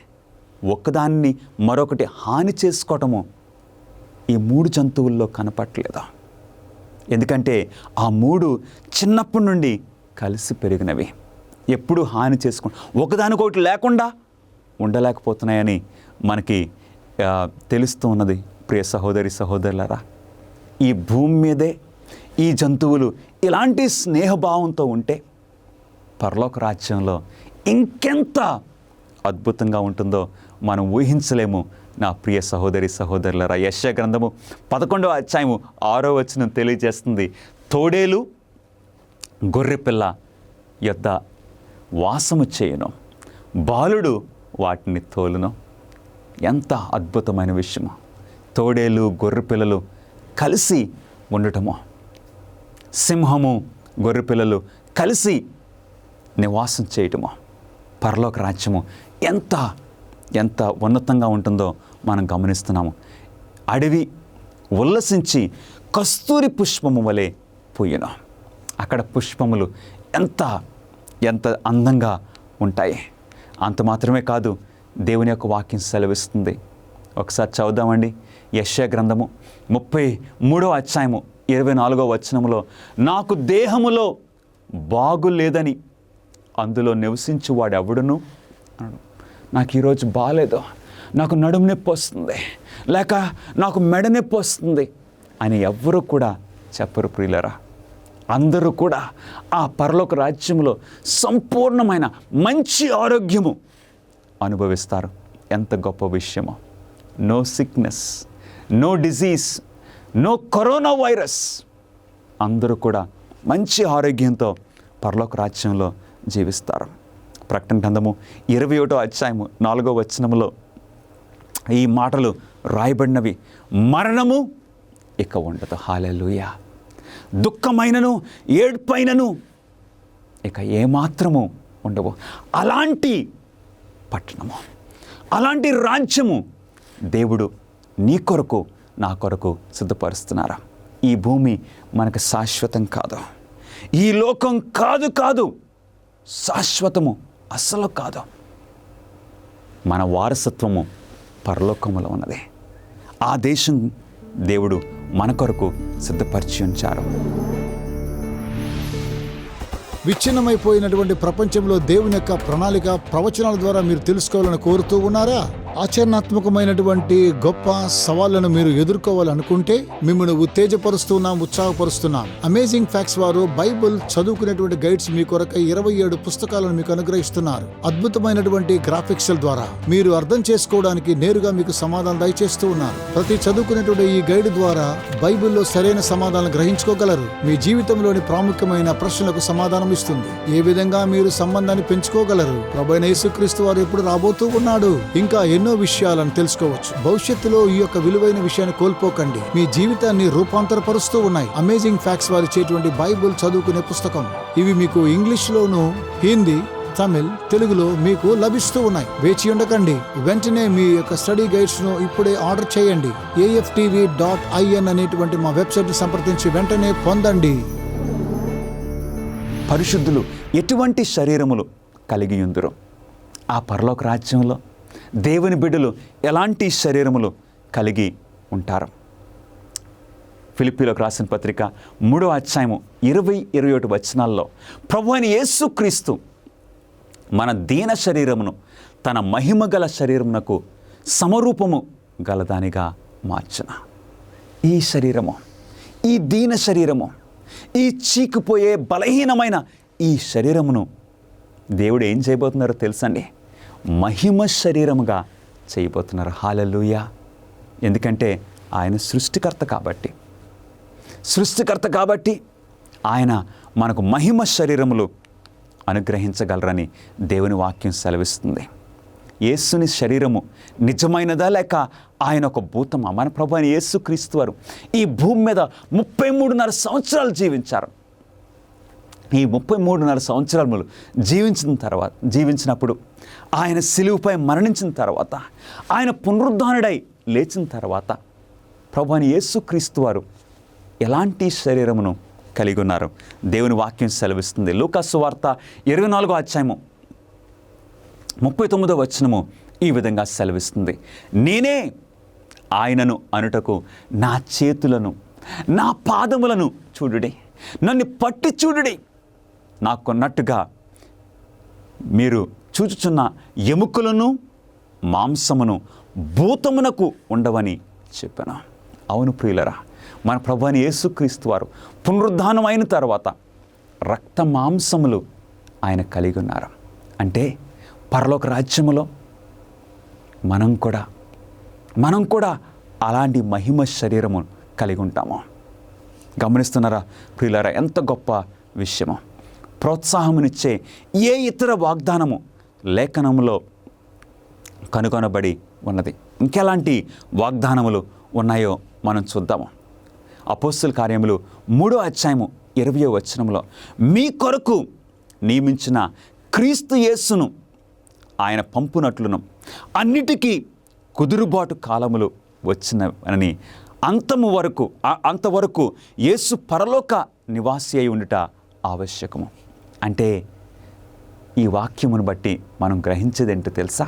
ఒక్కదాన్ని మరొకటి హాని చేసుకోవటము ఈ 3 జంతువుల్లో కనపట్లేదు. ఎందుకంటే ఆ 3 చిన్నప్పటి నుండి కలిసి పెరిగినవి. ఎప్పుడు హాని ఒకదానికొకటి లేకుండా ఉండలేకపోతున్నాయని మనకి తెలుస్తూ ఉన్నది. ప్రియ సహోదరి సహోదరులారా, ఈ భూమి మీదే ఈ జంతువులు ఇలాంటి స్నేహభావంతో ఉంటే పరలోక రాజ్యంలో ఇంకెంత అద్భుతంగా ఉంటుందో మనం ఊహించలేము. నా ప్రియ సహోదరి సహోదరులారా, యెషయా గ్రంథము 11వ అధ్యాయము 6వ వచనం తెలియజేస్తుంది, తోడేలు గొర్రెపిల్ల యొద్ద వాసము చేయును, బాలుడు వాటిని తోలును. ఎంత అద్భుతమైన విషయము! తోడేలు గొర్రెపిల్లలు కలిసి ఉండటము, సింహము గొర్రెపిల్లలు కలిసి నివాసం చేయటము, పరలోక రాజ్యము ఎంత ఎంత ఉన్నతంగా ఉంటుందో మనం గమనిస్తున్నాము. అడవి ఉల్లసించి కస్తూరి పుష్పము వలె పూయెను. అక్కడ పుష్పములు ఎంత ఎంత అందంగా ఉంటాయి. అంత మాత్రమే కాదు, దేవుని యొక్క వాక్యం సెలవిస్తుంది. ఒకసారి చదువుదామండి. యెషయా గ్రంథము 33వ అధ్యాయము 24వ వచనములో, నాకు దేహములో బాగులేదని అందులో నివసించువాడు ఎవడును అన్నాడు. నాకు ఈరోజు బాగాలేదు, నాకు నడుము నొప్పి వస్తుంది, లేక నాకు మెడ నొప్పి వస్తుంది అని ఎవ్వరూ కూడా చెప్పరు ప్రియులరా. అందరూ కూడా ఆ పరలోక రాజ్యంలో సంపూర్ణమైన మంచి ఆరోగ్యము అనుభవిస్తారు. ఎంత గొప్ప విషయమో! No sickness, no disease, no corona virus. అందరూ కూడా మంచి ఆరోగ్యంతో పరలోక రాజ్యంలో జీవిస్తారు. ప్రకటన గ్రంథము 21వ అధ్యాయము 4వ వచనములో ఈ మాటలు రాయబడినవి, మరణము ఇక ఉండదు. హల్లెలూయా! దుఃఖమైనను ఏడ్పైనను ఇక ఏమాత్రము ఉండవు. అలాంటి పట్టణము, అలాంటి రాజ్యము దేవుడు నీ కొరకు నా కొరకు సిద్ధపరుస్తున్నారా. ఈ భూమి మనకు శాశ్వతం కాదు, ఈ లోకం కాదు శాశ్వతము అసలు కాదు. మన వారసత్వము పరలోకములో ఉన్నది. ఆ దేశం దేవుడు మన కొరకు సిద్ధపరిచి ఉంచారు. విచ్ఛిన్నమైపోయినటువంటి ప్రపంచంలో దేవుని యొక్క ప్రణాళిక ప్రవచనాల ద్వారా మీరు తెలుసుకోవాలని కోరుతూ ఉన్నారా? ఆచరణాత్మకమైనటువంటి గొప్ప సవాళ్లను మీరు ఎదుర్కోవాలనుకుంటే మిమ్మల్ని ఉత్సాహపరుస్తున్నాం. అమేజింగ్ ఫ్యాక్ట్స్ వారు బైబిల్ చదువుకునేటువంటి గైడ్స్ మీ కొరకు 27 పుస్తకాలను మీకు అనుగ్రహిస్తున్నారు. అద్భుతమైనటువంటి గ్రాఫిక్స్ ద్వారా మీరు అర్థం చేసుకోవడానికి నేరుగా మీకు సమాధానం దయచేస్తూ ఉన్నారు. ప్రతి చదువుకునేటువంటి ఈ గైడ్ ద్వారా బైబిల్లో సరైన సమాధానం గ్రహించుకోగలరు. మీ జీవితంలోని ప్రాముఖ్యమైన ప్రశ్నలకు సమాధానం ఇస్తుంది. ఏ విధంగా మీరు సంబంధాన్ని పెంచుకోగలరు, ప్రభువైన యేసుక్రీస్తు వారు ఎప్పుడు రాబోతూ ఉన్నాడు, ఇంకా ఎన్నో విషయాలను తెలుసుకోవచ్చు. భవిష్యత్తులో ఈ యొక్క విలువైన విషయాన్ని కోల్పోకండి. మీ జీవితాన్ని రూపాంతరపరుస్తూ ఉన్నాయి అమేజింగ్ ఫ్యాక్ట్స్ వారు ఇచ్చేటువంటి బైబిల్ చదువుకునే పుస్తకం. ఇవి మీకు ఇంగ్లీష్ లోను, హిందీ, తమిళ్, తెలుగులో మీకు లభిస్తూ ఉన్నాయి. వేచి ఉండకండి, వెంటనే మీ యొక్క స్టడీ గైడ్స్ ను ఇప్పుడే ఆర్డర్ చేయండి. AFTV.in అనేటువంటి మా వెబ్సైట్ ని సంప్రదించి వెంటనే పొందండి. పరిశుద్ధులు ఎటువంటి శరీరములు కలిగి ఉందురు? ఆ పరలోక రాజ్యంలో దేవుని బిడ్డలు ఎలాంటి శరీరములు కలిగి ఉంటారు? ఫిలిప్పీలకు రాసిన పత్రిక 3వ అధ్యాయము 20-21 వచనాల్లో ప్రభువైన యేసుక్రీస్తు మన దీన శరీరమును తన మహిమ గల శరీరమునకు సమరూపము గలదానిగా మార్చున. ఈ శరీరము, ఈ దీన శరీరము, ఈ చీకిపోయే బలహీనమైన ఈ శరీరమును దేవుడు ఏం చేయబోతున్నారో తెలుసండి? మహిమ శరీరముగా చేయబోతున్నారు. హల్లెలూయా! ఎందుకంటే ఆయన సృష్టికర్త కాబట్టి ఆయన మనకు మహిమ శరీరములు అనుగ్రహించగలరని దేవుని వాక్యం సెలవిస్తుంది. యేసుని శరీరము నిజమైనదా లేక ఆయన ఒక భూతమా? మన ప్రభువైన యేసుక్రీస్తు వారు ఈ భూమి మీద 33.5 సంవత్సరాలు జీవించారు. ఈ 33.5 సంవత్సరాలు జీవించినప్పుడు ఆయన సిలువపై మరణించిన తర్వాత, ఆయన పునరుద్ధానుడై లేచిన తర్వాత ప్రభువైన యేసుక్రీస్తు వారు ఎలాంటి శరీరమును కలిగి ఉన్నారు? దేవుని వాక్యం సెలవిస్తుంది. లూకా సువార్త 24వ అధ్యాయము 39వ వచనము ఈ విధంగా సెలవిస్తుంది. నేనే ఆయనను అనుటకు నా చేతులను, నా పాదములను చూడుడి, నన్ను పట్టి చూడుడి, నాకున్నట్టుగా మీరు చూచుచున్న ఎముకలను మాంసమును భూతమునకు ఉండవని చెప్పాను. అవును ప్రియులరా, మన ప్రభువైన యేసుక్రీస్తు వారు పునరుద్ధానం అయిన తర్వాత రక్త మాంసములు ఆయన కలిగి ఉన్నారు. అంటే పరలోక రాజ్యములో మనం కూడా అలాంటి మహిమ శరీరము కలిగి ఉంటాము. గమనిస్తున్నారా ప్రియులారా? ఎంత గొప్ప విషయమో! ప్రోత్సాహమునిచ్చే ఏ ఇతర వాగ్దానము లేఖనములో కనుగొనబడి ఉన్నది. ఇంకెలాంటి వాగ్దానములు ఉన్నాయో మనం చూద్దాము. అపోస్తల కార్యములు 3వ అధ్యాయము 20వ వచనంలో మీ కొరకు నియమించిన క్రీస్తు యేసును ఆయన పంపునట్లును అన్నిటికీ కుదురుబాటు కాలములు వచ్చినవని అంతవరకు యేసు పరలోక నివాసి అయి ఉండుట ఆవశ్యకము. అంటే ఈ వాక్యమును బట్టి మనం గ్రహించేది ఏంటో తెలుసా?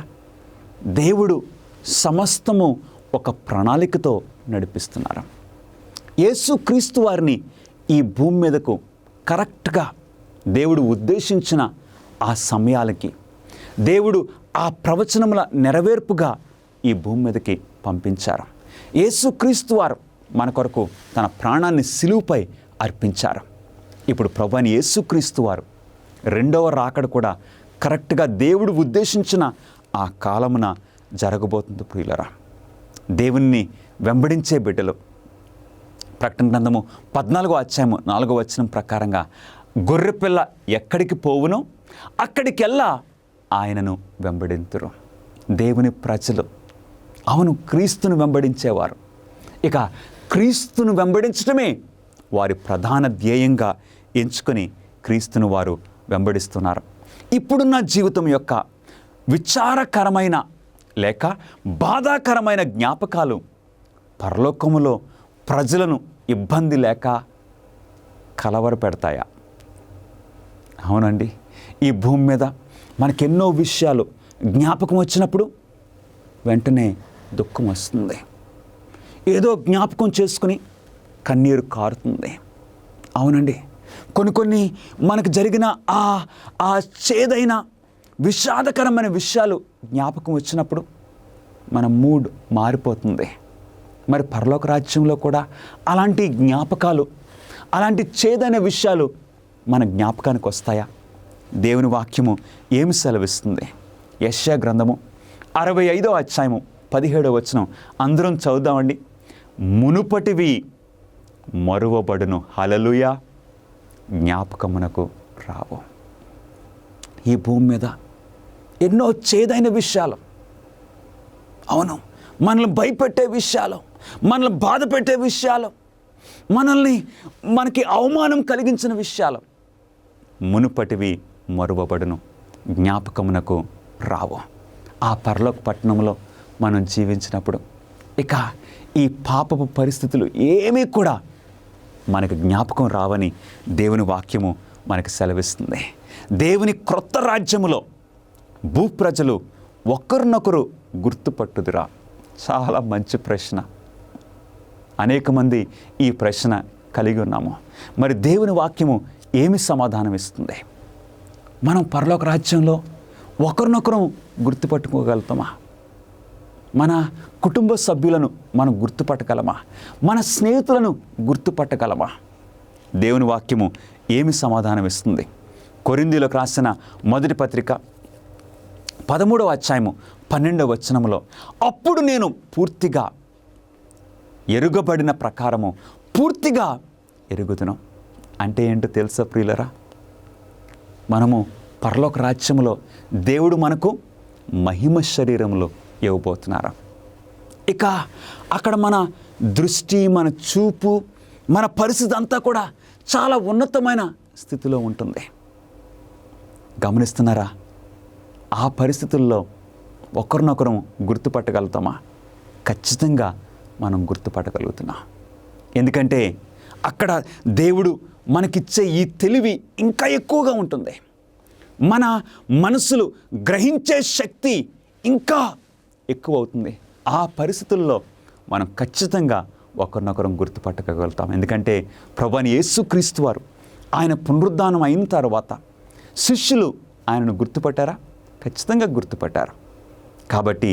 దేవుడు సమస్తము ఒక ప్రణాళికతో నడిపిస్తున్నారు. యేసుక్రీస్తు వారిని ఈ భూమి మీదకు కరెక్ట్గా దేవుడు ఉద్దేశించిన ఆ సమయాలకి దేవుడు ఆ ప్రవచనముల నెరవేర్పుగా ఈ భూమి మీదకి పంపించారు. యేసుక్రీస్తు వారు మన కొరకు తన ప్రాణాన్ని సిలువపై అర్పించారు. ఇప్పుడు ప్రభువైన యేసుక్రీస్తు వారు రెండవ రాకడ కూడా కరెక్ట్గా దేవుడు ఉద్దేశించిన ఆ కాలమున జరగబోతుంది. ప్రియులరా, దేవుణ్ణి వెంబడించే బిడ్డలు ప్రకటన గ్రంథము 14వ అధ్యాయము 4వ వచనం ప్రకారంగా గొర్రెపిల్ల ఎక్కడికి పోవునో అక్కడికెల్లా ఆయనను వెంబడింతురు. దేవుని ప్రజలు, అవును, క్రీస్తును వెంబడించేవారు. ఇక క్రీస్తును వెంబడించడమే వారి ప్రధాన ధ్యేయంగా ఎంచుకొని క్రీస్తును వారు వెంబడిస్తున్నారు. ఇప్పుడున్న జీవితం యొక్క విచారకరమైన లేక బాధాకరమైన జ్ఞాపకాలు పరలోకములో ప్రజలను ఇబ్బంది లేక కలవరపెడతాయా? అవునండి, ఈ భూమి మీద మనకెన్నో విషయాలు జ్ఞాపకం వచ్చినప్పుడు వెంటనే దుఃఖం వస్తుంది. ఏదో జ్ఞాపకం చేసుకుని కన్నీరు కారుతుంది. అవునండి, కొన్ని మనకు జరిగిన ఆ చేదైన విషాదకరమైన విషయాలు జ్ఞాపకం వచ్చినప్పుడు మన మూడ్ మారిపోతుంది. మరి పరలోక రాజ్యంలో కూడా అలాంటి జ్ఞాపకాలు, అలాంటి చేదైన విషయాలు మన జ్ఞాపకానికి వస్తాయా? దేవుని వాక్యము ఏమి సెలవిస్తుంది? యెషయా గ్రంథము 65వ అధ్యాయము 17వ వచనం అందరం చదువుదామండి. మునుపటివి మరువబడును, హల్లెలూయా, జ్ఞాపకమునకు రావు. ఈ భూమి మీద ఎన్నో చేదైన విషయాలు, అవును, మనల్ని భయపెట్టే విషయాలు, మనల్ని బాధ పెట్టే విషయాలు, మనకి అవమానం కలిగించిన విషయాలు మునుపటివి మరువబడును, జ్ఞాపకమునకు రావు. ఆ పరలోక పట్టణంలో మనం జీవించినప్పుడు ఇక ఈ పాపపు పరిస్థితులు ఏమీ కూడా మనకు జ్ఞాపకం రావని దేవుని వాక్యము మనకి సెలవిస్తుంది. దేవుని క్రొత్త రాజ్యములో భూప్రజలు ఒకరినొకరు గుర్తుపట్టుదురా? చాలా మంచి ప్రశ్న. అనేక మంది ఈ ప్రశ్న కలిగి ఉన్నాము. మరి దేవుని వాక్యము ఏమి సమాధానం ఇస్తుంది? మనం పరలోక రాజ్యంలో ఒకరినొకరు గుర్తుపట్టుకోగలుగుతామా? మన కుటుంబ సభ్యులను మనం గుర్తుపట్టగలమా? మన స్నేహితులను గుర్తుపట్టగలమా? దేవుని వాక్యము ఏమి సమాధానం ఇస్తుంది? కొరింథీయులకు రాసిన మొదటి పత్రిక 13వ అధ్యాయము 12వ వచనములో, అప్పుడు నేను పూర్తిగా ఎరుగబడిన ప్రకారము పూర్తిగా ఎరుగుదును. అంటే ఏంటో తెలుసా ప్రియులరా? మనము పరలోక రాజ్యములో దేవుడు మనకు మహిమ శరీరంలో ఇవ్వబోతున్నారు. ఇక అక్కడ మన దృష్టి, మన చూపు, మన పరిస్థితి అంతా కూడా చాలా ఉన్నతమైన స్థితిలో ఉంటుంది. గమనిస్తున్నారా? ఆ పరిస్థితుల్లో ఒకరినొకరు గుర్తుపట్టగలుగుతామా? ఖచ్చితంగా మనం గుర్తుపట్టగలుగుతున్నాం. ఎందుకంటే అక్కడ దేవుడు మనకిచ్చే ఈ తెలివి ఇంకా ఎక్కువగా ఉంటుంది. మన మనసులు గ్రహించే శక్తి ఇంకా ఎక్కువ అవుతుంది. ఆ పరిస్థితుల్లో మనం ఖచ్చితంగా ఒకరినొకరం గుర్తుపట్టగలుగుతాం. ఎందుకంటే ప్రభువైన యేసుక్రీస్తు వారు ఆయన పునరుద్ధానం అయిన తర్వాత శిష్యులు ఆయనను గుర్తుపట్టారా? ఖచ్చితంగా గుర్తుపట్టారు. కాబట్టి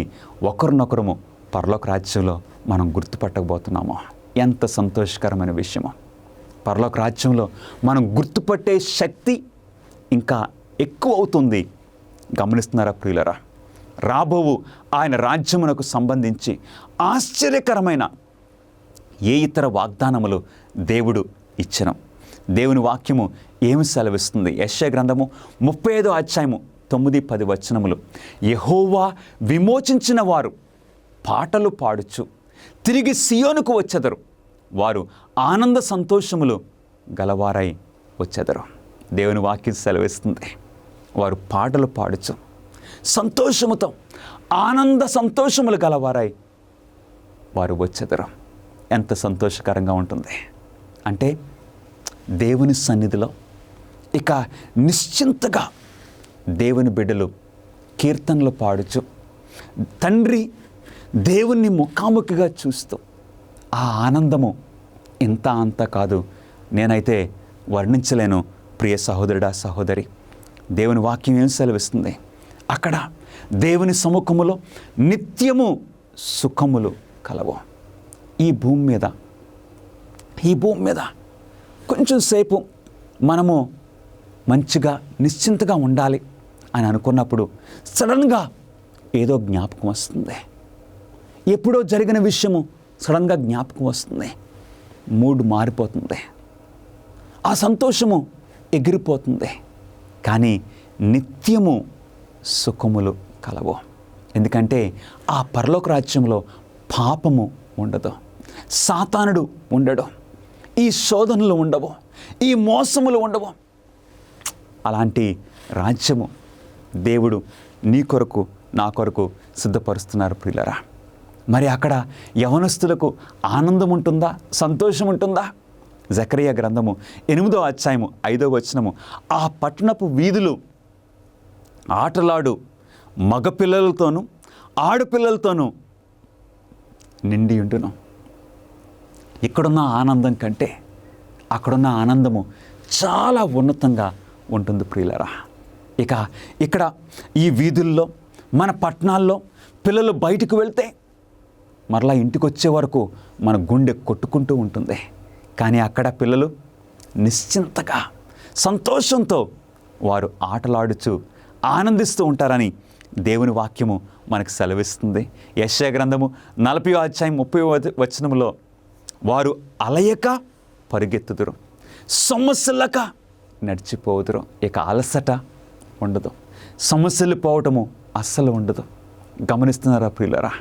ఒకరినొకరము పరలోక రాజ్యంలో మనం గుర్తుపట్టకపోతున్నాము. ఎంత సంతోషకరమైన విషయమో! పరలోక రాజ్యంలో మనం గుర్తుపట్టే శక్తి ఇంకా ఎక్కువ అవుతుంది. గమనిస్తున్నారా ప్రియులరా? రాబోవు ఆయన రాజ్యమునకు సంబంధించి ఆశ్చర్యకరమైన ఏ ఇతర వాగ్దానములు దేవుడు ఇచ్చను? దేవుని వాక్యము ఏమి సెలవిస్తుంది? యెషయా గ్రంథము 35వ అధ్యాయము 9-10 వచనములు, యెహోవా విమోచించిన వారు పాటలు పాడుచు తిరిగి సియోనుకు వచ్చెదరు, వారు ఆనంద సంతోషములు గలవారై వచ్చెదరు. దేవుని వాక్యం సెలవిస్తుంది, వారు పాటలు పాడుచు సంతోషముతో ఆనంద సంతోషములు గలవారై వారు వచ్చెదరు. ఎంత సంతోషకరంగా ఉంటుంది అంటే, దేవుని సన్నిధిలో ఇక నిశ్చింతగా దేవుని బిడ్డలు కీర్తనలు పాడుచు తండ్రి దేవుణ్ణి ముఖాముఖిగా చూస్తూ, ఆ ఆనందము ఇంత అంత కాదు, నేనైతే వర్ణించలేను. ప్రియ సహోదరుడా, సహోదరి, దేవుని వాక్యం ఏం సెలవిస్తుంది? అక్కడ దేవుని సముఖములో నిత్యము సుఖములు కలవు. ఈ భూమి మీద కొంచెం సేపు మనము మంచిగా నిశ్చింతగా ఉండాలి అని అనుకున్నప్పుడు సడన్గా ఏదో జ్ఞాపకం వస్తుంది. ఎప్పుడో జరిగిన విషయము సడన్గా జ్ఞాపకం వస్తుంది. మూడ్ మారిపోతుంది. ఆ సంతోషము ఎగిరిపోతుంది. కానీ నిత్యము సుఖములు కలవు. ఎందుకంటే ఆ పరలోక రాజ్యంలో పాపము ఉండదు, సాతానుడు ఉండడు, ఈ శోధనలు ఉండవు, ఈ మోసములు ఉండవు. అలాంటి రాజ్యము దేవుడు నీ కొరకు, నా కొరకు సిద్ధపరుస్తున్నారు ప్రియులరా. మరి అక్కడ యవనస్తులకు ఆనందం ఉంటుందా? సంతోషం ఉంటుందా? జకరియా గ్రంథము 8వ అధ్యాయము 5వ వచనము, ఆ పట్టణపు వీధులు ఆటలాడు మగపిల్లలతోనూ ఆడపిల్లలతోనూ నిండి ఉండును. ఇక్కడున్న ఆనందం కంటే అక్కడున్న ఆనందము చాలా ఉన్నతంగా ఉంటుంది ప్రియులరా. ఇక ఇక్కడ ఈ వీధుల్లో, మన పట్టణాల్లో పిల్లలు బయటకు వెళ్తే మరలా ఇంటికి వచ్చే వరకు మన గుండె కొట్టుకుంటూ ఉంటుంది. కానీ అక్కడ పిల్లలు నిశ్చింతగా సంతోషంతో వారు ఆటలాడుచు ఆనందిస్తూ ఉంటారని దేవుని వాక్యము మనకు సెలవిస్తుంది. యెషయా గ్రంథము 40వ అధ్యాయం 30వ వచనములో, వారు అలయక పరిగెత్తుదురు, సమస్యలక నడిచిపోదురు. ఇక అలసట ఉండదు, సమస్యలు పోవటము అస్సలు ఉండదు. గమనిస్తున్నారా ప్రియులరా?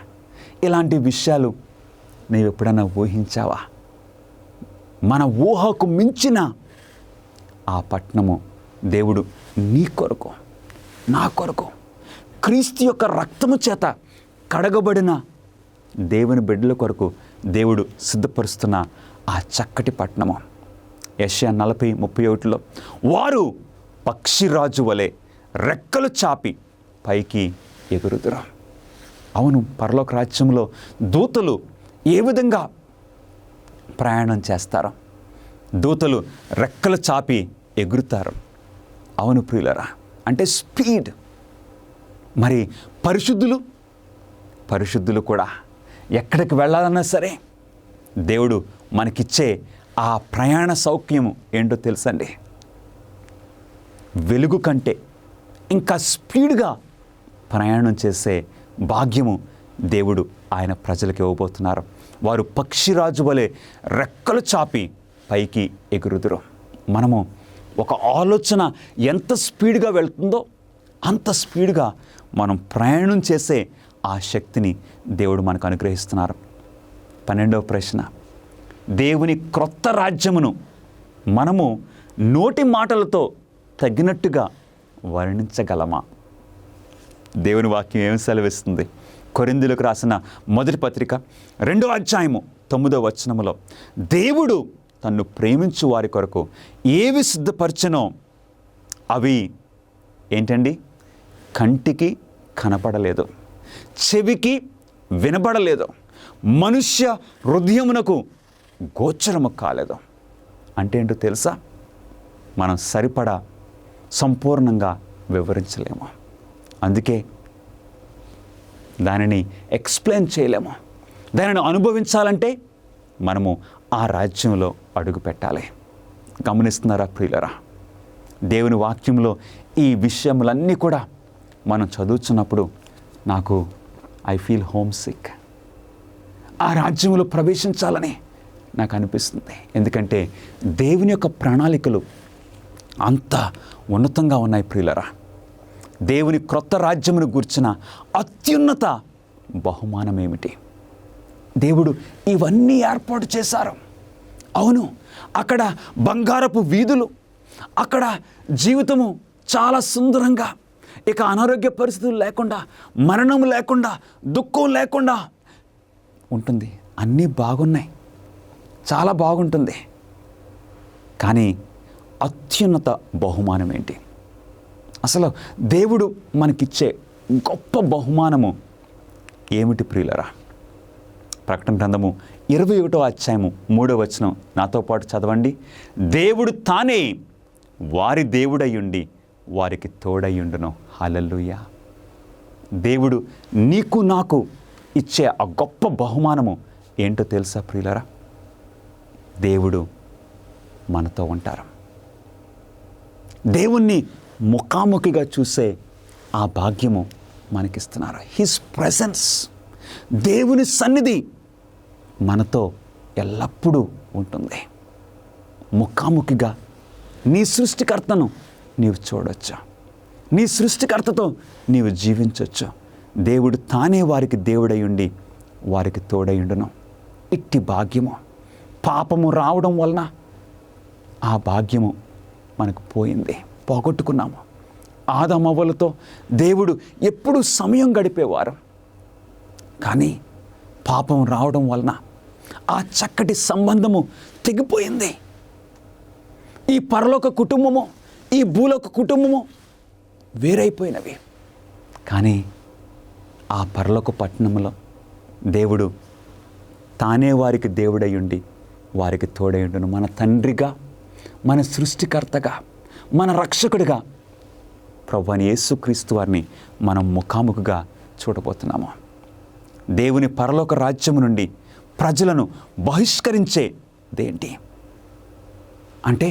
ఇలాంటి విషయాలు నీవు ఎప్పుడైనా ఊహించావా? మన ఊహకు మించిన ఆ పట్టణము దేవుడు నీ కొరకు, నా కొరకు, క్రీస్తు యొక్క రక్తము చేత కడగబడిన దేవుని బిడ్డల కొరకు దేవుడు సిద్ధపరుస్తున్న ఆ చక్కటి పట్టణము. యెషయా 40:31లో వారు పక్షిరాజు వలె రెక్కలు చాపి పైకి ఎగురుదురు. అవును, పరలోక రాజ్యంలో దూతలు ఏ విధంగా ప్రయాణం చేస్తారో, దూతలు రెక్కలు చాపి ఎగురుతారు. అవును ప్రియులరా, అంటే స్పీడ్. మరి పరిశుద్ధులు కూడా ఎక్కడికి వెళ్ళాలన్నా సరే దేవుడు మనకిచ్చే ఆ ప్రయాణ సౌఖ్యము ఏంటో తెలుసండి, వెలుగు కంటే ఇంకా స్పీడ్గా ప్రయాణం చేసే భాగ్యము దేవుడు ఆయన ప్రజలకు ఇవ్వబోతున్నారు. వారు పక్షిరాజు వలె రెక్కలు చాపి పైకి ఎగురుదురు. మనము ఒక ఆలోచన ఎంత స్పీడ్గా వెళ్తుందో అంత స్పీడ్గా మనం ప్రయాణం చేసే ఆ శక్తిని దేవుడు మనకు అనుగ్రహిస్తున్నారు. 12వ ప్రశ్న, దేవుని క్రొత్త రాజ్యమును మనము నోటి మాటలతో తగినట్టుగా వర్ణించగలమా? దేవుని వాక్యం ఏమి సెలవిస్తుంది? కొరింథీయులకు రాసిన మొదటి పత్రిక 2వ అధ్యాయము 9వ వచనములో దేవుడు తన్ను ప్రేమించు వారి కొరకు ఏవి సిద్ధపరచనో అవి ఏంటండి? కంటికి కనపడలేదు, చెవికి వినబడలేదు, మనుష్య హృదయమునకు గోచరము కాలేదు. అంటే ఏంటో తెలుసా? మనం సరిపడా సంపూర్ణంగా వివరించలేము. అందుకే దానిని ఎక్స్ప్లెయిన్ చేయలేము. దానిని అనుభవించాలంటే మనము ఆ రాజ్యంలో అడుగు పెట్టాలి. గమనిస్తున్నారా ప్రియులరా? దేవుని వాక్యంలో ఈ విషయములన్నీ కూడా మనం చదువుతున్నప్పుడు నాకు ఐ ఫీల్ హోమ్ సిక్. ఆ రాజ్యంలో ప్రవేశించాలని నాకు అనిపిస్తుంది. ఎందుకంటే దేవుని యొక్క ప్రణాళికలు అంత ఉన్నతంగా ఉన్నాయి ప్రియులరా. దేవుని క్రొత్త రాజ్యమును గూర్చిన అత్యున్నత బహుమానం ఏమిటి? దేవుడు ఇవన్నీ ఏర్పాటు చేశారు. అవును, అక్కడ బంగారపు వీధులు, అక్కడ జీవితము చాలా సుందరంగా, ఇక అనారోగ్య పరిస్థితులు లేకుండా, మరణం లేకుండా, దుఃఖం లేకుండా ఉంటుంది. అన్నీ బాగున్నాయి, చాలా బాగుంటుంది. కానీ అత్యున్నత బహుమానం ఏంటి? అసలు దేవుడు మనకిచ్చే గొప్ప బహుమానము ఏమిటి ప్రియులరా? ప్రకటన గ్రంథము 21వ అధ్యాయము 3వ వచనం నాతో పాటు చదవండి. దేవుడు తానే వారి దేవుడయ్యుండి వారికి తోడయ్యుండును. హల్లెలూయా. దేవుడు నీకు నాకు ఇచ్చే ఆ గొప్ప బహుమానము ఏంటో తెలుసా ప్రియులరా? దేవుడు మనతో ఉంటారు. దేవుణ్ణి ముఖాముఖిగా చూసే ఆ భాగ్యము మనకిస్తున్నారు. హిస్ ప్రెజెన్స్, దేవుని సన్నిధి మనతో ఎల్లప్పుడూ ఉంటుంది. ముఖాముఖిగా నీ సృష్టికర్తను నీవు చూడొచ్చు, నీ సృష్టికర్తతో నీవు జీవించవచ్చు. దేవుడు తానే వారికి దేవుడై ఉండి వారికి తోడయుండును. ఇట్టి భాగ్యము పాపము రావడం వలన ఆ భాగ్యము మనకు పోయింది, పోగొట్టుకున్నాము. ఆదామవ్వలతో దేవుడు ఎప్పుడు సమయం గడిపేవారు. కానీ పాపం రావడం వలన ఆ చక్కటి సంబంధము తెగిపోయింది. ఈ పరలోక కుటుంబము, ఈ భూలోక కుటుంబము వేరైపోయినవి. కానీ ఆ పరలోక పట్టణంలో దేవుడు తానే వారికి దేవుడయ్యుండి వారికి తోడయ్యుండును. మన తండ్రిగా, మన సృష్టికర్తగా, మన రక్షకుడిగా ప్రభువైన యేసుక్రీస్తు వారిని మనం ముఖాముఖిగా చూడబోతున్నాము. దేవుని పరలోక రాజ్యము నుండి ప్రజలను బహిష్కరించేదేంటి అంటే,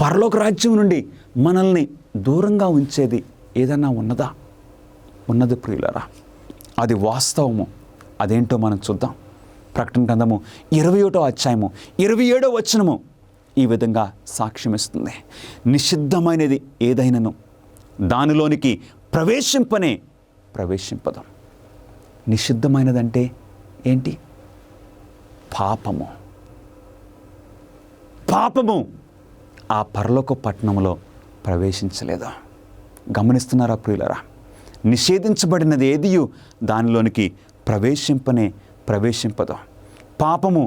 పరలోక రాజ్యం నుండి మనల్ని దూరంగా ఉంచేది ఏదన్నా ఉన్నదా? ఉన్నది ప్రియులరా. అది వాస్తవము. అదేంటో మనం చూద్దాం. ప్రకటన గ్రంథము 21వ అధ్యాయము 27వ వచనము ఈ విధంగా సాక్ష్యమిస్తుంది. నిషిద్ధమైనది ఏదైనను దానిలోనికి ప్రవేశింపదు. నిషిద్ధమైనదంటే ఏంటి? పాపము ఆ పరలోక పట్టణంలో ప్రవేశించలేదు. గమనిస్తున్నారా ప్రియులరా? నిషేధించబడినది ఏదియు దానిలోనికి ప్రవేశింపదు. పాపము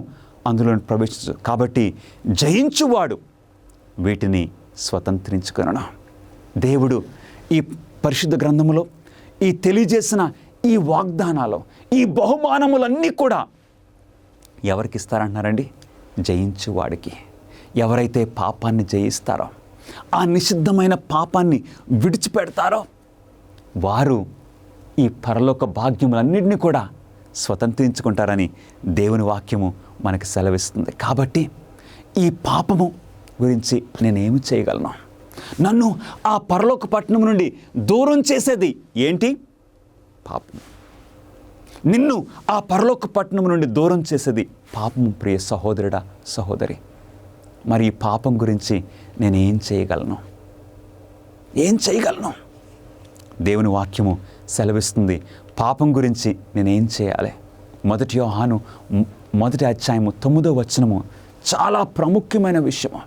అందులో ప్రవేశించదు. కాబట్టి జయించువాడు వీటిని స్వతంత్రించుకొనను. దేవుడు ఈ పరిశుద్ధ గ్రంథములో ఈ తెలియజేసిన ఈ వాగ్దానాలు, ఈ బహుమానములన్నీ కూడా ఎవరికి ఇస్తారంటున్నారండి? జయించువాడికి. ఎవరైతే పాపాన్ని జయిస్తారో, ఆ నిషిద్ధమైన పాపాన్ని విడిచిపెడతారో వారు ఈ పరలోక భాగ్యములన్నింటినీ కూడా స్వతంత్రించుకుంటారని దేవుని వాక్యము మనకి సెలవిస్తుంది. కాబట్టి ఈ పాపము గురించి నేనేమి చేయగలను? నన్ను ఆ పరలోక పట్టణం నుండి దూరం చేసేది ఏంటి? పాపం. నిన్ను ఆ పరలోక పట్టణం నుండి దూరం చేసేది పాపము. ప్రియ సహోదరుడా, సహోదరి, మరి ఈ పాపం గురించి నేనేం చేయగలను? ఏం చేయగలను? దేవుని వాక్యము సెలవిస్తుంది పాపం గురించి నేనేం చేయాలి. 1 యోహాను 1వ అధ్యాయము 9వ వచనము చాలా ప్రాముఖ్యమైన విషయము.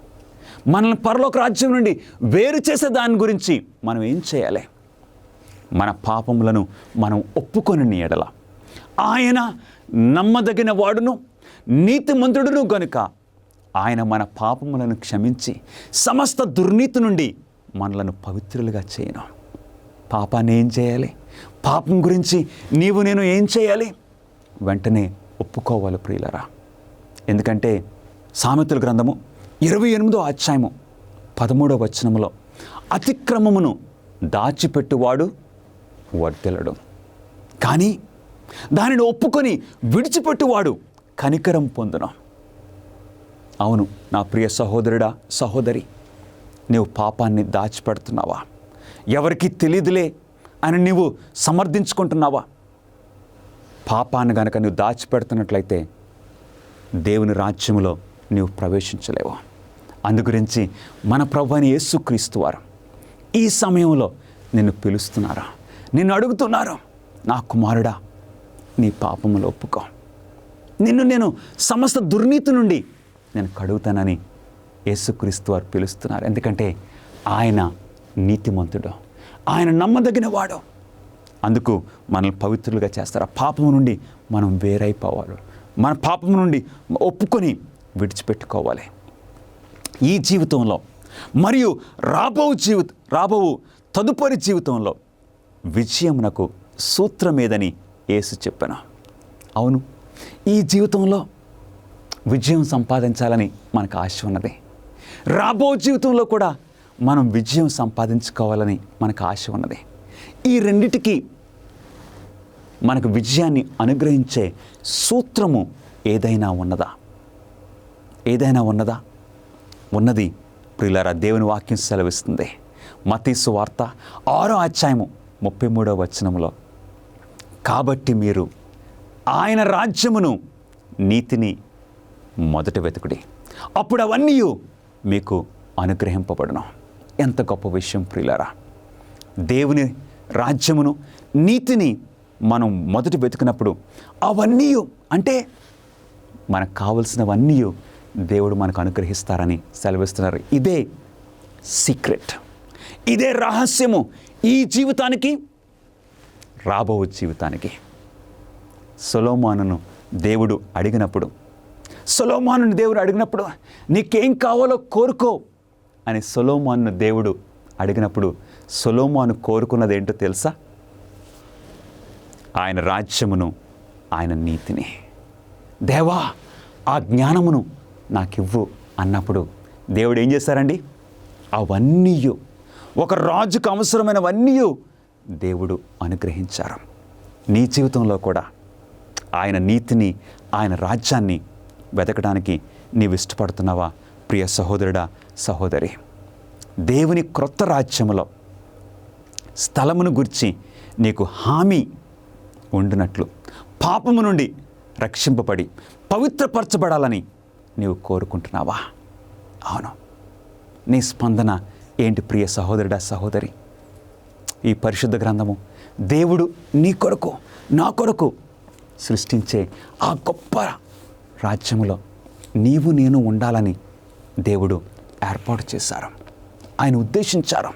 మనల్ని పరలోక రాజ్యం నుండి వేరు చేసే దాని గురించి మనం ఏం చేయాలి? మన పాపములను మనం ఒప్పుకొని ఎడల ఆయన నమ్మదగిన వాడును నీతిమంతుడును గనుక ఆయన మన పాపములను క్షమించి సమస్త దుర్నీతి నుండి మనలను పవిత్రులుగా చేయను. పాపాన్ని ఏం చేయాలి? పాపం గురించి నీవు నేను ఏం చేయాలి? వెంటనే ఒప్పుకోవాలి ప్రియులరా. ఎందుకంటే సామెతల గ్రంథము 28వ అధ్యాయము 13వ వచనములో అతిక్రమమును దాచిపెట్టువాడు వర్ధిల్లడు, కానీ దానిని ఒప్పుకొని విడిచిపెట్టువాడు కనికరం పొందును. అవును నా ప్రియ సహోదరుడా, సహోదరి, నీవు పాపాన్ని దాచిపెడుతున్నావా? ఎవరికి తెలియదులే అని నీవు సమర్థించుకుంటున్నావా? పాపాన్ని గనక నువ్వు దాచిపెడుతున్నట్లయితే దేవుని రాజ్యములో నీవు ప్రవేశించలేవు. అందుగురించి మన ప్రభువైన యేసుక్రీస్తు వారు ఈ సమయంలో నిన్ను పిలుస్తున్నారా, నిన్ను అడుగుతున్నారు, నా కుమారుడా నీ పాపములు ఒప్పుకో, నిన్ను నేను సమస్త దుర్నీతి నుండి నేను కడుగుతానని యేసుక్రీస్తు వారు పిలుస్తున్నారు. ఎందుకంటే ఆయన నీతిమంతుడు, ఆయన నమ్మదగిన వాడు. అందుకు మనల్ని పవిత్రులుగా చేస్తారు. ఆ పాపము నుండి మనం వేరైపోవాలి, మన పాపము నుండి విడిచిపెట్టుకోవాలి. ఈ జీవితంలో మరియు రాబో తదుపరి జీవితంలో విజయమునకు సూత్రమేదని యేసు చెప్పాను. అవును, ఈ జీవితంలో విజయం సంపాదించాలని మనకు ఆశ ఉన్నది. రాబో జీవితంలో కూడా మనం విజయం సంపాదించుకోవాలని మనకు ఆశ ఉన్నది. ఈ రెండిటికి మనకు విజయాన్ని అనుగ్రహించే సూత్రము ఏదైనా ఉన్నదా? ఏదైనా ఉన్నదా? ఉన్నది ప్రియులారా. దేవుని వాక్యం సెలవిస్తుంది. మత్తయి సువార్త 6వ అధ్యాయము 33వ వచనములో, కాబట్టి మీరు ఆయన రాజ్యమును నీతిని మొదట వెతుకుడి, అప్పుడు అవన్నీ మీకు అనుగ్రహింపబడును. ఎంత గొప్ప విషయం ప్రియులారా. దేవుని రాజ్యమును నీతిని మనం మొదట వెతుకున్నప్పుడు అవన్నీ అంటే మనకు కావలసినవన్నీ దేవుడు మనకు అనుగ్రహిస్తారని సెలవిస్తున్నారు. ఇదే సీక్రెట్, ఇదే రహస్యము ఈ జీవితానికి, రాబో జీవితానికి. సొలొమోనును దేవుడు అడిగినప్పుడు నీకేం కావాలో కోరుకో అని సొలొమోనును దేవుడు అడిగినప్పుడు సొలొమోను కోరుకున్నది ఏంటో తెలుసా? ఆయన రాజ్యమును, ఆయన నీతిని. దేవా ఆ జ్ఞానమును నాకివ్వు అన్నప్పుడు దేవుడు ఏం చేశారండి? అవన్నీ, ఒక రాజుకు అవసరమైనవన్నీ దేవుడు అనుగ్రహించారు. నీ జీవితంలో కూడా ఆయన నీతిని, ఆయన రాజ్యాన్ని వెతకడానికి నీవు ఇష్టపడుతున్నావా ప్రియ సహోదరుడా, సహోదరి? దేవుని క్రొత్త రాజ్యములో స్థలమును గురించి నీకు హామీ ఉండినట్లు పాపము నుండి రక్షింపబడి పవిత్రపరచబడాలని నీవు కోరుకుంటున్నావా? అవును. నీ స్పందన ఏంటి ప్రియ సహోదరుడా, సహోదరి? ఈ పరిశుద్ధ గ్రంథము దేవుడు నీ కొరకు, నా కొరకు సృష్టించే ఆ గొప్ప రాజ్యములో నీవు నేను ఉండాలని దేవుడు ఏర్పాటు చేశారు, ఆయన ఉద్దేశించారు.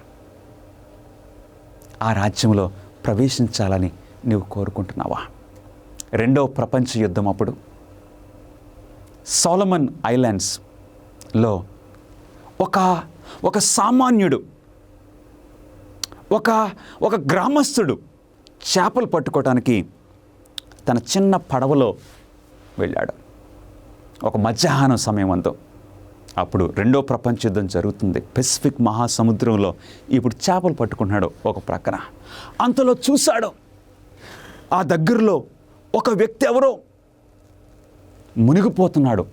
ఆ రాజ్యంలో ప్రవేశించాలని నీవు కోరుకుంటున్నావా? 2వ ప్రపంచ యుద్ధం అప్పుడు సోలమన్ ఐలాండ్స్లో ఒక సామాన్యుడు, ఒక గ్రామస్తుడు చేపలు పట్టుకోవటానికి తన చిన్న పడవలో వెళ్ళాడు. ఒక మధ్యాహ్నం సమయం అందు. అప్పుడు రెండో ప్రపంచ యుద్ధం జరుగుతుంది. పెసిఫిక్ మహాసముద్రంలో ఇప్పుడు చేపలు పట్టుకుంటున్నాడు ఒక ప్రక్కన. అంతలో చూశాడు, ఆ దగ్గరలో ఒక వ్యక్తి ఎవరో మునిగిపోతున్నాడు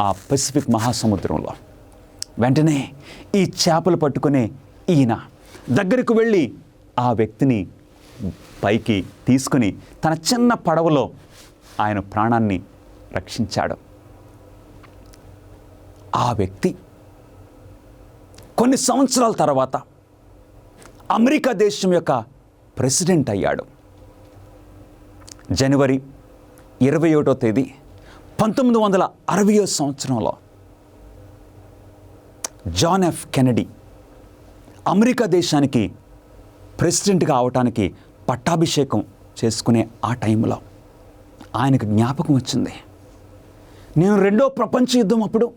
ఆ పెసిఫిక్ మహాసముద్రంలో. వెంటనే ఈ చేపలు పట్టుకునే ఈయన దగ్గరకు వెళ్ళి ఆ వ్యక్తిని పైకి తీసుకుని తన చిన్న పడవలో ఆయన ప్రాణాన్ని రక్షించాడు. ఆ వ్యక్తి కొన్ని సంవత్సరాల తర్వాత అమెరికా దేశం యొక్క ప్రెసిడెంట్ అయ్యాడు. జనవరి 21వ తేదీ 1960వ సంవత్సరంలో జాన్ ఎఫ్ కెనడీ అమెరికా దేశానికి ప్రెసిడెంట్గా అవటానికి పట్టాభిషేకం చేసుకునే ఆ టైంలో ఆయనకు జ్ఞాపకం వచ్చింది. నేను రెండో ప్రపంచ యుద్ధం అప్పుడు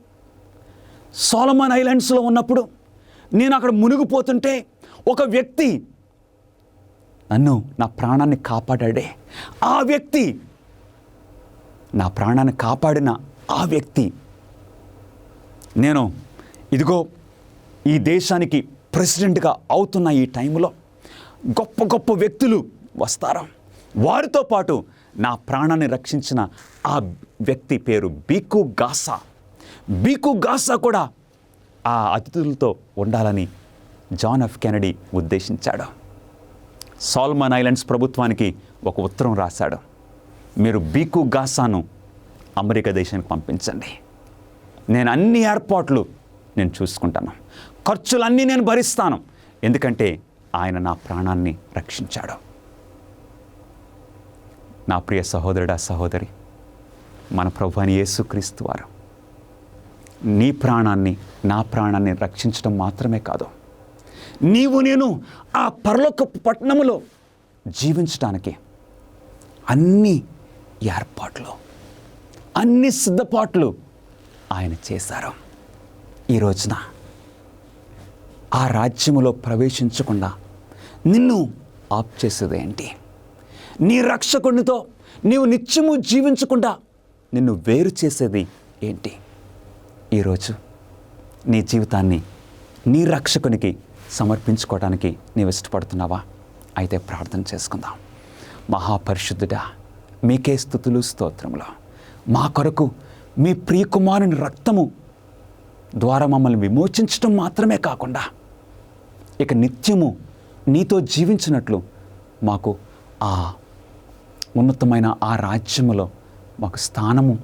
సోలమన్ ఐలాండ్స్లో ఉన్నప్పుడు నేను అక్కడ మునిగిపోతుంటే ఒక వ్యక్తి నన్ను, నా ప్రాణాన్ని కాపాడాడే. ఆ వ్యక్తి, నా ప్రాణాన్ని కాపాడిన ఆ వ్యక్తి, నేను ఇదిగో ఈ దేశానికి ప్రెసిడెంట్గా అవుతున్న ఈ టైంలో గొప్ప గొప్ప వ్యక్తులు వస్తారు. వారితో పాటు నా ప్రాణాన్ని రక్షించిన ఆ వ్యక్తి పేరు బీకు గాసా. బీకు గాసా కూడా ఆ అతిథులతో ఉండాలని జాన్ ఎఫ్ కెనడీ ఉద్దేశించాడు. సోలమన్ ఐలాండ్స్ ప్రభుత్వానికి ఒక ఉత్తరం రాశాడు. మీరు బీకు గాసాను అమెరికా దేశానికి పంపించండి. నేను అన్ని ఏర్పాట్లు నేను చూసుకుంటాను, ఖర్చులన్నీ నేను భరిస్తాను, ఎందుకంటే ఆయన నా ప్రాణాన్ని రక్షించాడు. నా ప్రియ సహోదరుడా, సహోదరి, మన ప్రభు అయిన యేసుక్రీస్తు వారు నీ ప్రాణాన్ని, నా ప్రాణాన్ని రక్షించడం మాత్రమే కాదు, నీవు నేను ఆ పరలోకపు పట్టణములో జీవించడానికి అన్ని ఏర్పాట్లు, అన్ని సిద్ధపాట్లు ఆయన చేశారు. ఈ రోజున ఆ రాజ్యములో ప్రవేశించకుండా నిన్ను ఆప్ చేసేది ఏంటి? నీ రక్షకునితో నీవు నిత్యము జీవించకుండా నిన్ను వేరు చేసేది ఏంటి? ఈరోజు నీ జీవితాన్ని నీ రక్షకునికి సమర్పించుకోవడానికి నీవు ఇష్టపడుతున్నావా? అయితే ప్రార్థన చేసుకుందాం. మహాపరిశుద్ధుడా, మీకే స్తుతులు స్తోత్రములు. మా కొరకు మీ ప్రియకుమారుని రక్తము ద్వారా మమ్మల్ని విమోచించడం మాత్రమే కాకుండా ఇక నిత్యము నీతో జీవించినట్లు మాకు ఆ ఉన్నతమైన ఆ రాజ్యములో మాకు స్థానము,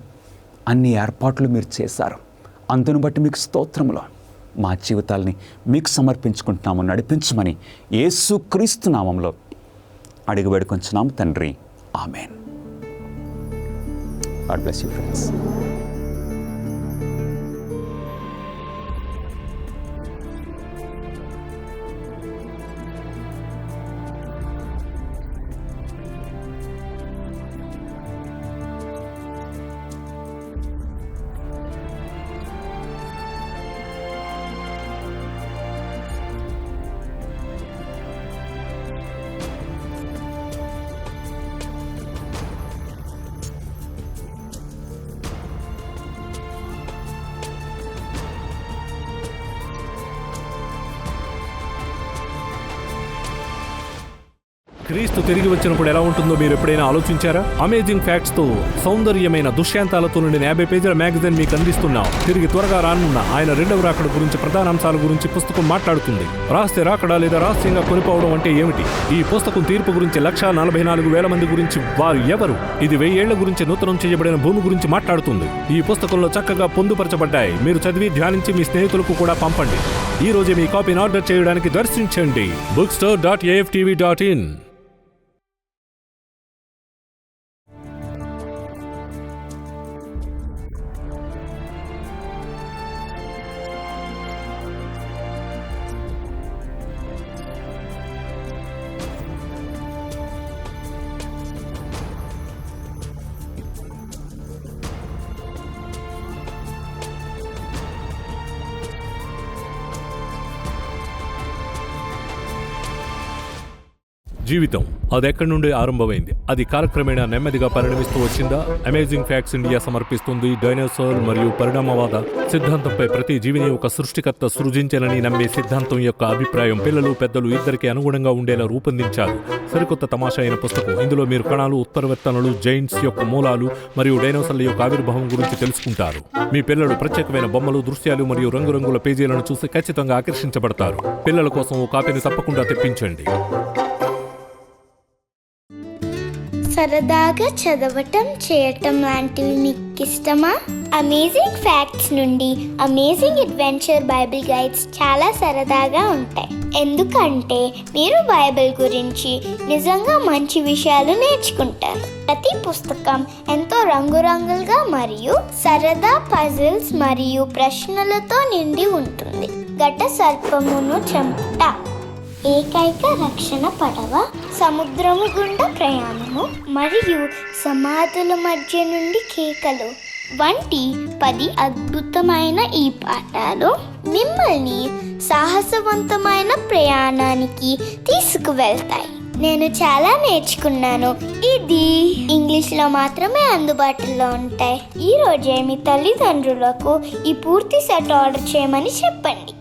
అన్ని ఏర్పాట్లు మీరు చేశారు. అందును బట్టి మీకు స్తోత్రములు. మా జీవితాల్ని మీకు సమర్పించుకుంటున్నాము, నడిపించమని యేసుక్రీస్తు నామంలో అడిగి వేడుకొంచున్నాము తండ్రి. Amen. God bless you, friends. క్రీస్తు తిరిగి వచ్చినప్పుడు ఎలా ఉంటుందో మీరు ఎప్పుడైనా ఆలోచించారా? అమేజింగ్ ఫ్యాక్ట్స్ తో సౌందర్యమైన దృశ్యాంతాలతో నుండిన 50 పేజీల మ్యాగజైన్ మీకు అందిస్తున్నాం. తిరిగి త్వరగా రానున్న ఆయన రెండవ రాకడ గురించి, ప్రధాన అంశాల గురించి పుస్తకం మాట్లాడుతుంది. రహస్య రాకడ లేదా రహస్యంగా కొనిపోవడం అంటే ఏమిటి? ఈ పుస్తకం తీర్పు గురించి, 1,44,000 మంది గురించి, వారు ఎవరు, ఇది 1000 ఏళ్ల గురించి, నూతనం చేయబడిన భూమి గురించి మాట్లాడుతుంది. ఈ పుస్తకంలో చక్కగా పొందుపరచబడ్డాయి. మీరు చదివి ధ్యానించి మీ స్నేహితులకు కూడా పంపండి. ఈ రోజే మీ కాపీని ఆర్డర్ చేయడానికి దర్శించండి bookstore.aftv.in. జీవితం అదెక్కడి నుండి ఆరంభమైంది, అది కాలక్రమేణా నెమ్మదిగా పరిణమిస్తూ వచ్చిందా? అమేజింగ్ ఫ్యాక్ట్స్ ఇండియా సమర్పిస్తుంది డైనోసార్ మరియు పరిణామవాద సిద్ధాంతంపై ప్రతి జీవిని ఒక సృష్టికర్త సృజించనని నమ్మే సిద్ధాంతం యొక్క అభిప్రాయం పిల్లలు పెద్దలు ఇద్దరికి అనుగుణంగా ఉండేలా రూపొందించారు. సరికొత్త తమాషా అయిన పుస్తకం. ఇందులో మీరు కణాలు, ఉత్పరివర్తనలు, జైంట్స్ యొక్క మూలాలు మరియు డైనోసార్ల యొక్క ఆవిర్భావం గురించి తెలుసుకుంటారు. మీ పిల్లలు ప్రత్యేకమైన బొమ్మలు, దృశ్యాలు మరియు రంగురంగుల పేజీలను చూసి ఖచ్చితంగా ఆకర్షించబడతారు. పిల్లల కోసం ఓ కాపీని తప్పకుండా తెప్పించండి. సరదాగా చదవటం, చేయటం లాంటివి మీకు ఇష్టమా? అమేజింగ్ ఫ్యాక్ట్స్ నుండి అమేజింగ్ అడ్వెంచర్ బైబిల్ గైడ్స్ చాలా సరదాగా ఉంటాయి. ఎందుకంటే మీరు బైబిల్ గురించి నిజంగా మంచి విషయాలు నేర్చుకుంటారు. ప్రతి పుస్తకం ఎంతో రంగురంగులుగా మరియు సరదా పజిల్స్ మరియు ప్రశ్నలతో నిండి ఉంటుంది. ఘట సర్పమును చంపుట, ఏకైక రక్షణ పడవ, సముద్రము గుండా ప్రయాణము మరియు సమాధుల మధ్య నుండి కేకలు వంటి 10 అద్భుతమైన ఈ పాఠాలు మిమ్మల్ని సాహసవంతమైన ప్రయాణానికి తీసుకువెళ్తాయి. నేను చాలా నేర్చుకున్నాను. ఇది ఇంగ్లీష్లో మాత్రమే అందుబాటులో ఉంటాయి. ఈ రోజే మీ తల్లిదండ్రులకు ఈ పూర్తి సెట్ ఆర్డర్ చేయమని చెప్పండి.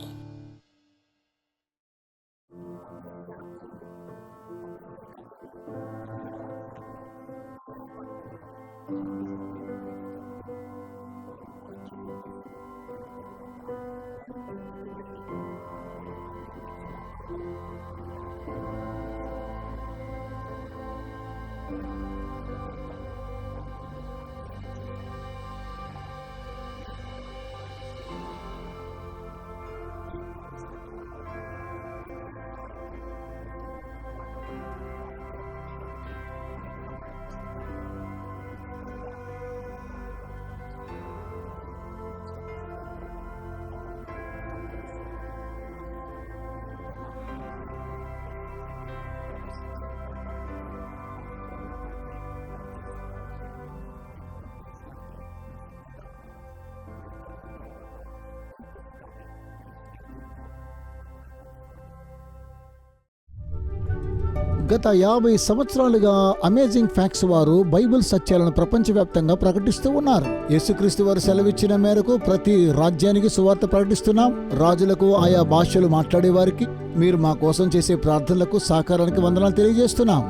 గత 50 సంవత్సరాలుగా అమేజింగ్ ఫ్యాక్ట్స్ వారు బైబిల్ సత్యాలను ప్రపంచవ్యాప్తంగా ప్రకటిస్తూ ఉన్నారు. యేసుక్రీస్తు వారు సెలవిచ్చిన మేరకు ప్రతి రాజ్యానికి సువార్త ప్రకటిస్తున్నాం. రాజులకు, ఆయా భాషలు మాట్లాడే వారికి, మీరు మా కోసం చేసే ప్రార్థనలకు, సహకారానికి వందనాలు తెలియజేస్తున్నాం.